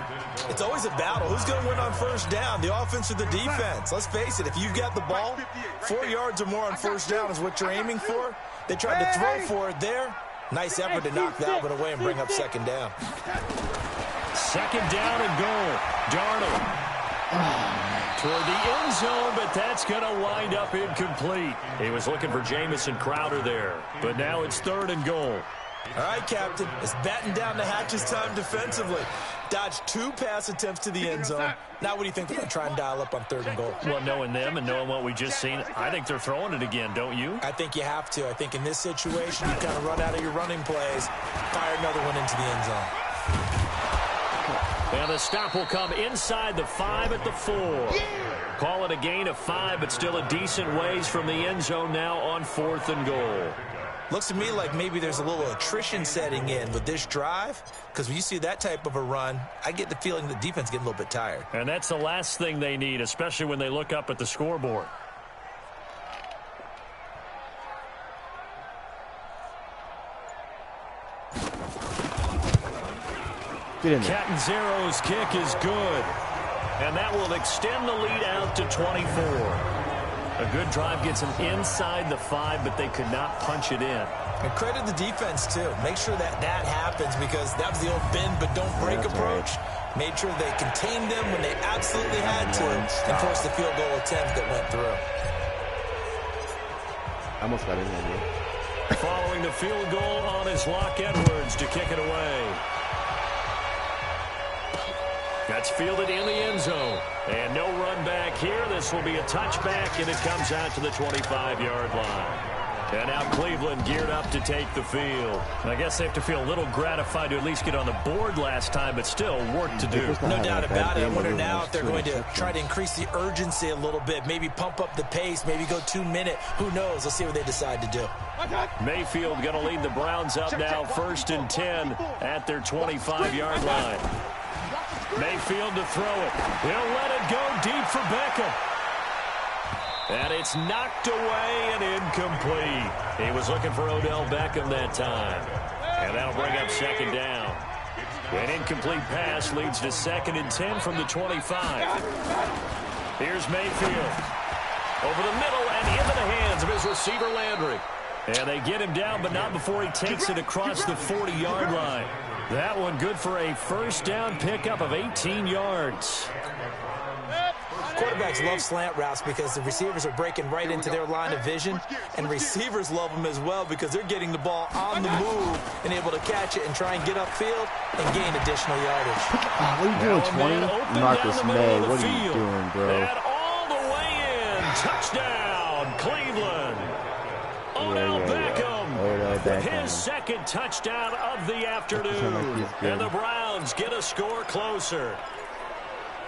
It's always a battle. Who's going to win on first down, the offense or the defense? Let's face it, if you've got the ball, 4 yards or more on first down is what you're aiming for. They tried to throw for it there. Nice effort to knock that one away and bring up 2nd down. 2nd down and goal. Darnold. Toward the end zone, but that's going to wind up incomplete. He was looking for Jamison Crowder there, but now it's 3rd and goal. All right, Captain, it's batten down the hatches time defensively. Dodged 2 pass attempts to the end zone. Now what do you think they're going to try and dial up on 3rd and goal? Well, knowing them and knowing what we just seen, I think they're throwing it again, don't you? I think you have to. I think in this situation, you kind of run out of your running plays, fire another one into the end zone. And the stop will come inside the 5 at the 4. Call it a gain of 5, but still a decent ways from the end zone now on 4th and goal. Looks to me like maybe there's a little attrition setting in with this drive, because when you see that type of a run, I get the feeling the defense getting a little bit tired. And that's the last thing they need, especially when they look up at the scoreboard. Catanzaro's kick is good. And that will extend the lead out to 24. A good drive gets them inside the 5, but they could not punch it in. And credit the defense, too. Make sure that happens, because that was the old bend but don't break approach. Right. Made sure they contained them when they absolutely had to and forced the field goal attempt that went through. I almost got in there. Following the field goal on is Locke Edwards to kick it away. That's fielded in the end zone. And no run back here. This will be a touchback, and it comes out to the 25-yard line. And now Cleveland geared up to take the field. I guess they have to feel a little gratified to at least get on the board last time, but still work to do. No doubt about it. I wonder now if they're going to try to increase the urgency a little bit, maybe pump up the pace, maybe go 2-minute. Who knows? Let's see what they decide to do. Mayfield going to lead the Browns up now, 1st and 10 at their 25-yard line. Mayfield to throw it. He'll let it go deep for Beckham. And it's knocked away and incomplete. He was looking for Odell Beckham that time. And that'll bring up 2nd down. An incomplete pass leads to 2nd and 10 from the 25. Here's Mayfield. Over the middle and into the hands of his receiver Landry. And they get him down, but not before he takes it across the 40-yard line. That one good for a first down pickup of 18 yards. Quarterbacks love slant routes because the receivers are breaking right into their line of vision, and receivers love them as well because they're getting the ball on the move and able to catch it and try and get upfield and gain additional yardage. What are you doing, 20? Marcus May, what are you doing, bro? And all the way in. Touchdown, Cleveland. Odell Beckham with his second touchdown of the afternoon. And the Browns get a score closer.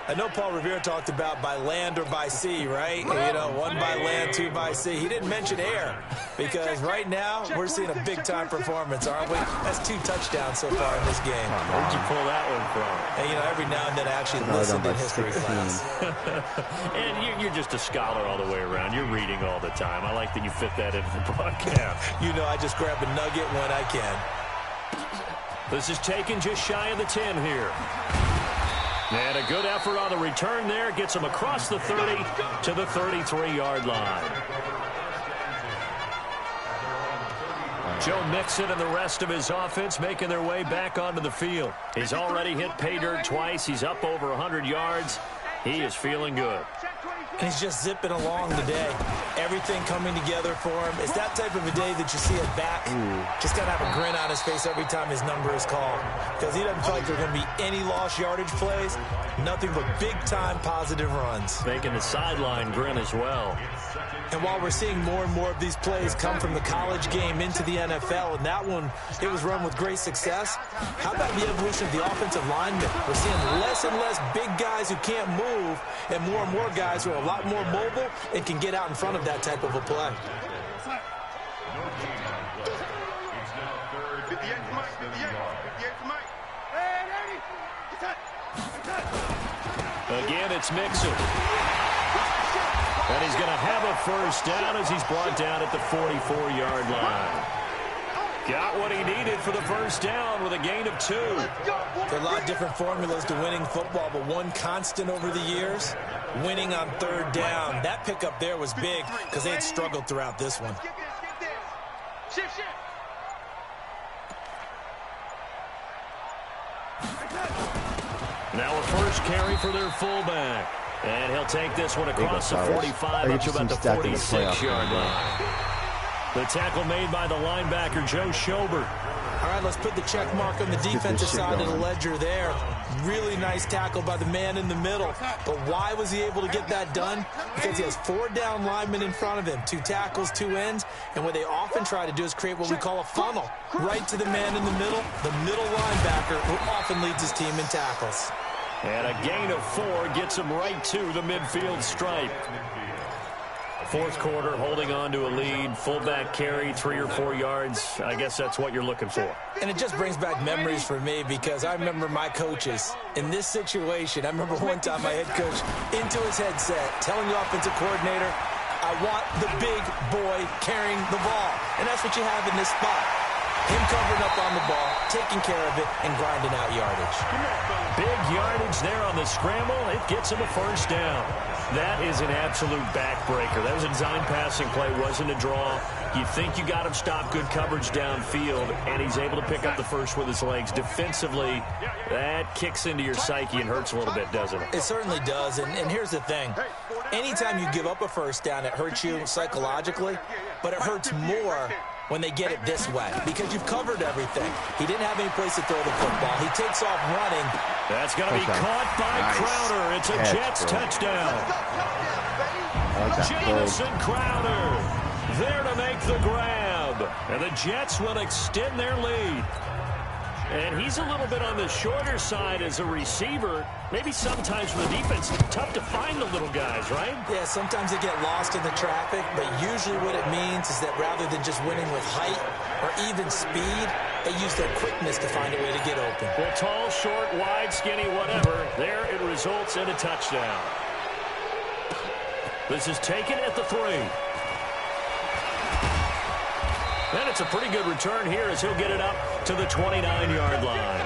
I know Paul Revere talked about by land or by sea, right? You know, one by land, two by sea. He didn't mention air because right now we're seeing a big-time performance, aren't we? That's 2 touchdowns so far in this game. Where'd you pull that one from? And, you know, every now and then I actually listen in history class. And you're just a scholar all the way around. You're reading all the time. I like that you fit that into the broadcast. You know, I just grab a nugget when I can. This is taken just shy of the 10 here. And a good effort on the return there. Gets him across the 30 to the 33-yard line. Joe Mixon and the rest of his offense making their way back onto the field. He's already hit pay dirt twice. He's up over 100 yards. He is feeling good. And he's just zipping along today. Everything coming together for him. It's that type of a day that you see it back. Just got to have a grin on his face every time his number is called. Because he doesn't feel like there are going to be any lost yardage plays. Nothing but big-time positive runs. Making the sideline grin as well. And while we're seeing more and more of these plays come from the college game into the NFL, and that one, it was run with great success, how about the evolution of the offensive linemen? We're seeing less and less big guys who can't move and more guys who are a lot more mobile and can get out in front of that type of a play. Again, it's Mixon. And he's going to have a first down as he's brought down at the 44-yard line. Got what he needed for the first down with a gain of 2. There are a lot of different formulas to winning football, but one constant over the years, winning on third down. That pickup there was big because they had struggled throughout this one. Now a first carry for their fullback. And he'll take this one across the 45 up to about the 46-yard line. The tackle made by the linebacker, Joe Schobert. All right, let's put the check mark on the defensive side of the ledger there. Really nice tackle by the man in the middle. But why was he able to get that done? Because he has 4 down linemen in front of him, 2 tackles, 2 ends. And what they often try to do is create what we call a funnel. Right to the man in the middle linebacker, who often leads his team in tackles. And a gain of 4 gets him right to the midfield stripe. Fourth quarter, holding on to a lead. Fullback carry, 3 or 4 yards. I guess that's what you're looking for. And it just brings back memories for me because I remember my coaches in this situation. I remember one time my head coach into his headset telling the offensive coordinator, I want the big boy carrying the ball. And that's what you have in this spot. Him covering up on the ball, taking care of it, and grinding out yardage. Big yardage there on the scramble. It gets him a first down. That is an absolute backbreaker. That was a design passing play, wasn't a draw. You think you got him stopped, good coverage downfield, and he's able to pick up the first with his legs. Defensively, that kicks into your psyche and hurts a little bit, doesn't it? It certainly does, and here's the thing. Anytime you give up a first down, it hurts you psychologically, but it hurts more when they get it this way because you've covered everything. He didn't have any place to throw the football. He takes off running. That's going to be caught by Crowder. It's a Jets touchdown. Jamison Crowder there to make the grab. And the Jets will extend their lead. And he's a little bit on the shorter side as a receiver. Maybe sometimes for the defense, it's tough to find the little guys, right? Yeah, sometimes they get lost in the traffic, but usually what it means is that rather than just winning with height or even speed, they use their quickness to find a way to get open. Well, tall, short, wide, skinny, whatever, there it results in a touchdown. This is taken at the 3. And it's a pretty good return here as he'll get it up to the 29-yard line.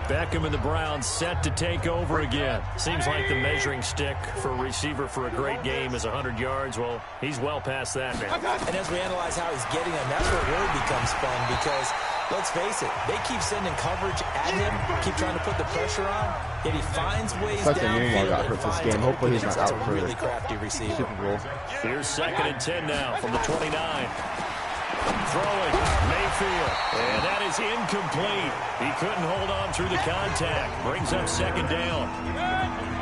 Beckham and the Browns set to take over again. Seems like the measuring stick for a receiver for a great game is 100 yards. Well, he's well past that now. And as we analyze how he's getting them, that's where it really becomes fun because, let's face it, they keep sending coverage at him, keep trying to put the pressure on, yet he finds ways downfield got hurt this game. Hopefully he's not out for really crafty receiver. Super Bowl. Here's 2nd and 10 now from the 29. Throwing Mayfield, and that is incomplete. He couldn't hold on through the contact. Brings up 2nd down.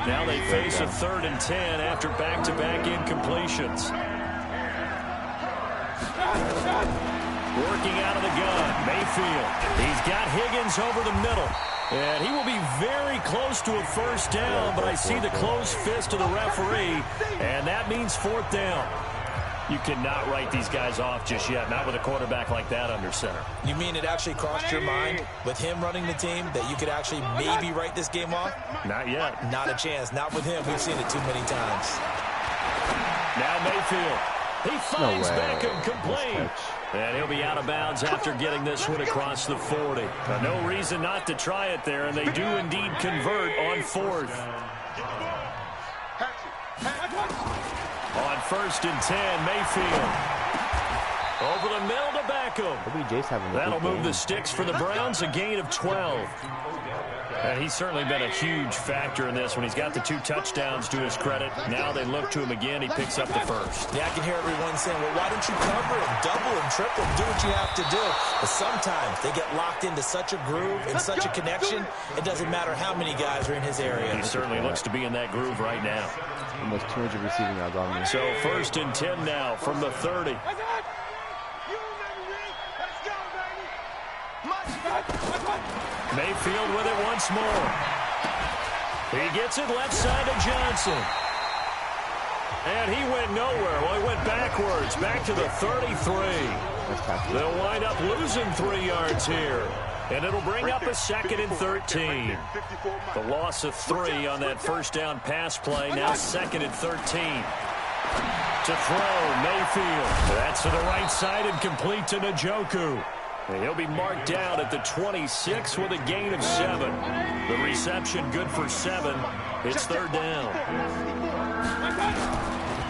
Now they face a 3rd and 10 after back-to-back incompletions. Working out of the gun, Mayfield. He's got Higgins over the middle. And he will be very close to a 1st down, but I see the closed fist of the referee, and that means 4th down. You cannot write these guys off just yet, not with a quarterback like that under center. You mean it actually crossed your mind with him running the team that you could actually maybe write this game off? Not yet. Not a chance. Not with him. We've seen it too many times. Now Mayfield. He finds Beckham complete. And he'll be out of bounds after getting this one across the 40. No reason not to try it there, and they do indeed convert on 4th. On 1st and 10, Mayfield. Over the middle to Beckham. That'll move the sticks for the Browns, a gain of 12. And he's certainly been a huge factor in this when he's got the 2 touchdowns to his credit. Now they look to him again. He picks up the 1st. Yeah, I can hear everyone saying, well, why don't you cover him, double him, triple him, do what you have to do. But sometimes they get locked into such a groove and such a connection, it doesn't matter how many guys are in his area. He certainly looks to be in that groove right now. Almost 200 receiving yards on me. So 1st and 10 now from the 30. Mayfield with it once more. He gets it left side to Johnson. And he went nowhere. Well, he went backwards, back to the 33. They'll wind up losing 3 yards here. And it'll bring up a 2nd and 13. The loss of 3 on that 1st down pass play. Now 2nd and 13. To throw, Mayfield. That's to the right side and complete to Njoku. And he'll be marked down at the 26 with a gain of 7. The reception good for 7. It's 3rd down.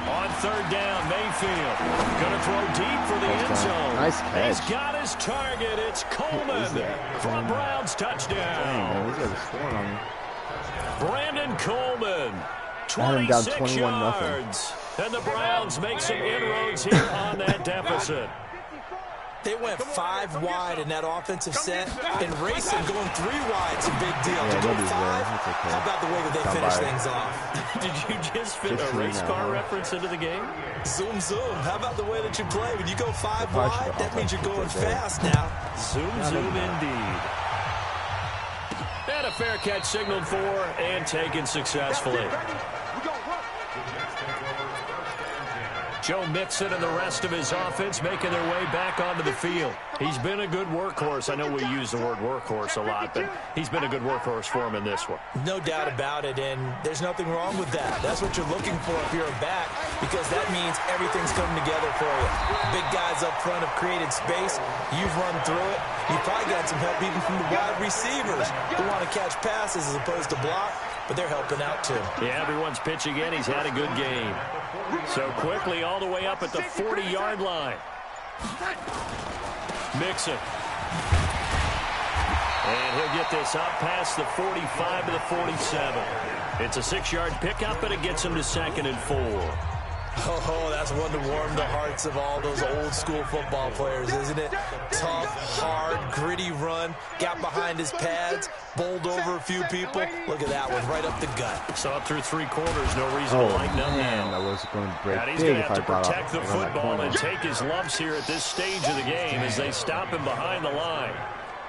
On 3rd down, Mayfield. Going to throw deep for the end zone. Nice catch. He's got his target. It's Coleman from Browns touchdown. Dang, these guys are scoring on me. Brandon Coleman, 26 yards. And the Browns make some inroads here on that deficit. They went 5 wide in that offensive set, and racing going 3 wide is a big deal. Yeah, to go 5, how about the way that they finish things off? Did you just fit a race car reference into the game? Zoom, zoom. How about the way that you play? When you go 5 wide, that means you're going fast now. Zoom, zoom indeed. And a fair catch signaled for and taken successfully. Joe Mixon and the rest of his offense making their way back onto the field. He's been a good workhorse. I know we use the word workhorse a lot, but he's been a good workhorse for him in this one. No doubt about it, and there's nothing wrong with that. That's what you're looking for if you're a back, because that means everything's coming together for you. Big guys up front have created space. You've run through it. You've probably got some help even from the wide receivers who want to catch passes as opposed to block, but they're helping out too. Yeah, everyone's pitching in. He's had a good game. So quickly all the way up at the 40-yard line. Mixon. And he'll get this up past the 45 to the 47. It's a 6-yard pickup, but it gets him to 2nd and 4. Oh, that's one to warm the hearts of all those old-school football players, isn't it? Tough, hard, gritty run, got behind his pads, bowled over a few people. Look at that one, right up the gut. So up through 3 quarters, no reason to lighten up now. That was going to break. And he's going to have to protect the football and take his lumps here at this stage of the game as they stop him behind the line.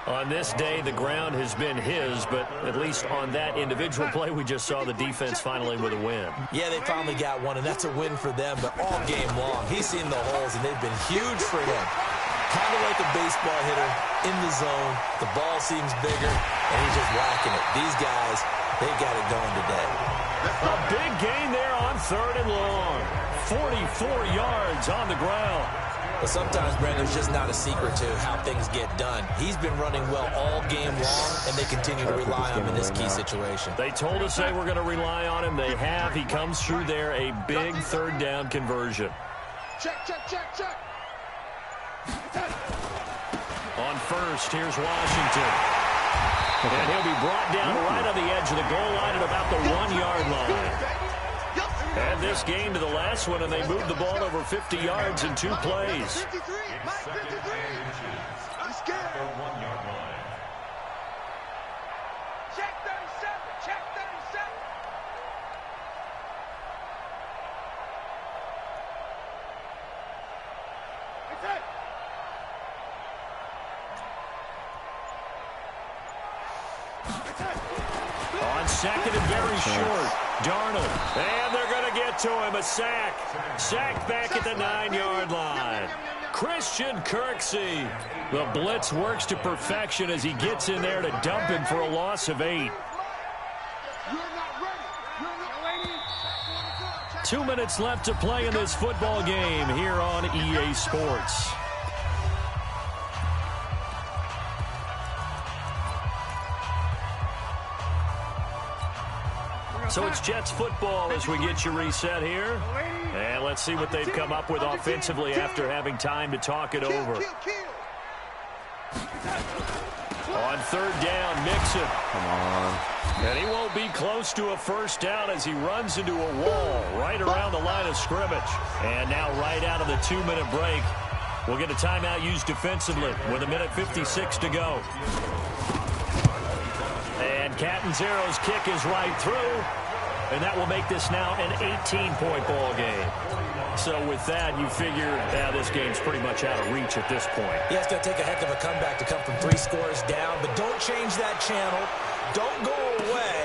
On this day, the ground has been his, but at least on that individual play, we just saw the defense finally with a win. Yeah, they finally got one, and that's a win for them, but all game long, he's seen the holes, and they've been huge for him. Kind of like a baseball hitter in the zone. The ball seems bigger, and he's just whacking it. These guys, they've got it going today. A big gain there on 3rd and long. 44 yards on the ground. But sometimes, Brandon, there's just not a secret to how things get done. He's been running well all game long, and they continue to rely on him in this key situation. They told us they were going to rely on him. They have. He comes through there, a big third down conversion. Check. On first, here's Washington. And he'll be brought down right on the edge of the goal line at about the 1-yard line. And this game to the last one, and they moved the ball over 50 yards in 2 plays. 53. I'm scared. Check 37. On second and very short, Darnold. And they're going to get to him. A sack. Sacked back at the 9-yard line. Christian Kirksey. The blitz works to perfection as he gets in there to dump him for a loss of 8. 2 minutes left to play in this football game here on EA Sports. So it's Jets football as we get you reset here. And let's see what they've come up with offensively after having time to talk it over. On third down, Mixon. Come on. And he won't be close to a first down as he runs into a wall right around the line of scrimmage. And now right out of the 2-minute break, we'll get a timeout used defensively with 1:56 to go. And Catanzaro's kick is right through. And that will make this now an 18-point ball game. So with that, you figure, this game's pretty much out of reach at this point. Yeah, it's going to take a heck of a comeback to come from 3 scores down. But don't change that channel. Don't go away.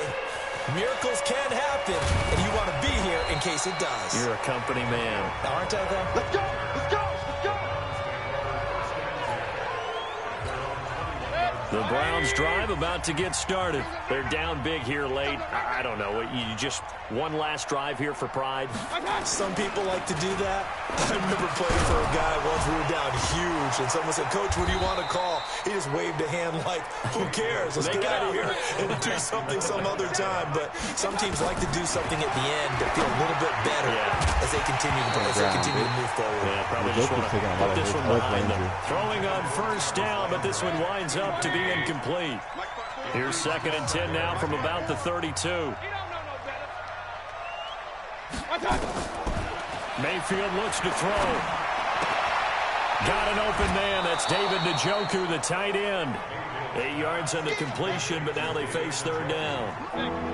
Miracles can happen, and you want to be here in case it does. You're a company man. Aren't I, though? Let's go. The Browns drive about to get started. They're down big here late. I don't know. You just one last drive here for pride? Some people like to do that. I remember playing for a guy once. We were down huge, and someone said, "Coach, what do you want to call?" He just waved a hand like, "Who cares? Let's get out of here and do something some other time." But some teams like to do something at the end to feel a little bit better as they continue to play, as they continue to move forward. Yeah, probably just want to put this one behind them. Throwing on first down, but this one winds up to be incomplete. Here's 2nd and 10 now from about the 32. Mayfield looks to throw. Got an open man. That's David Njoku, the tight end. 8 yards on the completion, but now they face third down.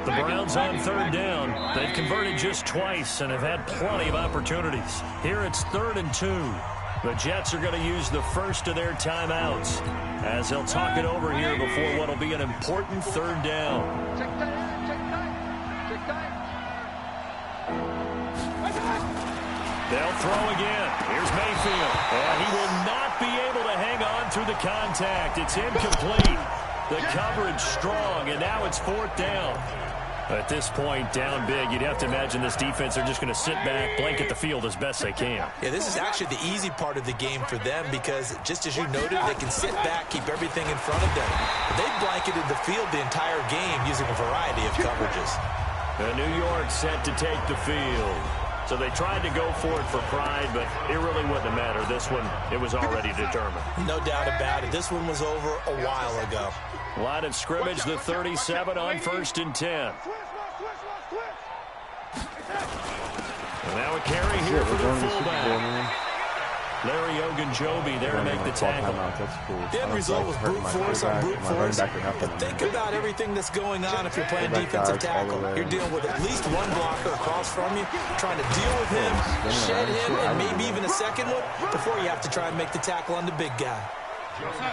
The Browns on third down. They've converted just twice and have had plenty of opportunities. Here it's 3rd and 2. The Jets are going to use the first of their timeouts as they'll talk it over here before what will be an important third down. They'll throw again. Here's Mayfield. And he will not be able to hang on through the contact. It's incomplete. The coverage strong, and now it's 4th down. At this point, down big, you'd have to imagine this defense are just going to sit back, blanket the field as best they can. Yeah, this is actually the easy part of the game for them because, just as you noted, they can sit back, keep everything in front of them. They blanketed the field the entire game using a variety of coverages. New York set to take the field. So they tried to go for it for pride, but it really wouldn't have mattered. This one, it was already determined. No doubt about it. This one was over a while ago. Line of scrimmage, the 37 on 1st and 10. And now a carry here for the fullback. Larry Ogunjobi there to make the tackle. The end result was brute force on brute force. But think about everything that's going on if you're playing defensive tackle. You're dealing with at least one blocker across from you, trying to deal with him, shed him, and maybe even a second one before you have to try and make the tackle on the big guy.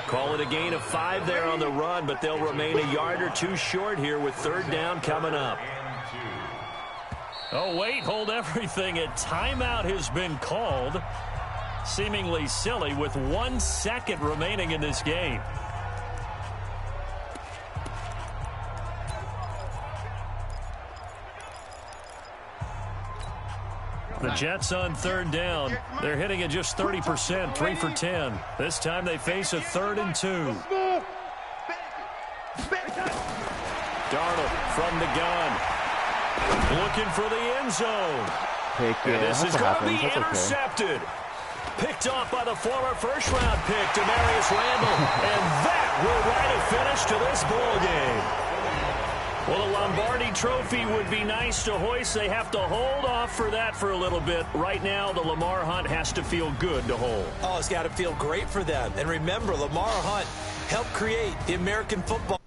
Call it a gain of 5 there on the run, but they'll remain a yard or 2 short here with third down coming up. Oh, wait, hold everything. A timeout has been called. Seemingly silly with 1 second remaining in this game. The Jets on third down. They're hitting at just 30%, 3 for 10. This time they face a 3rd and 2. Darnold from the gun. Looking for the end zone. And this is going to be intercepted. Picked off by the former first-round pick, Demarius Randall. And that will write a finish to this ball game. Well, the Lombardi Trophy would be nice to hoist. They have to hold off for that for a little bit. Right now, the Lamar Hunt has to feel good to hold. Oh, it's got to feel great for them. And remember, Lamar Hunt helped create the American football.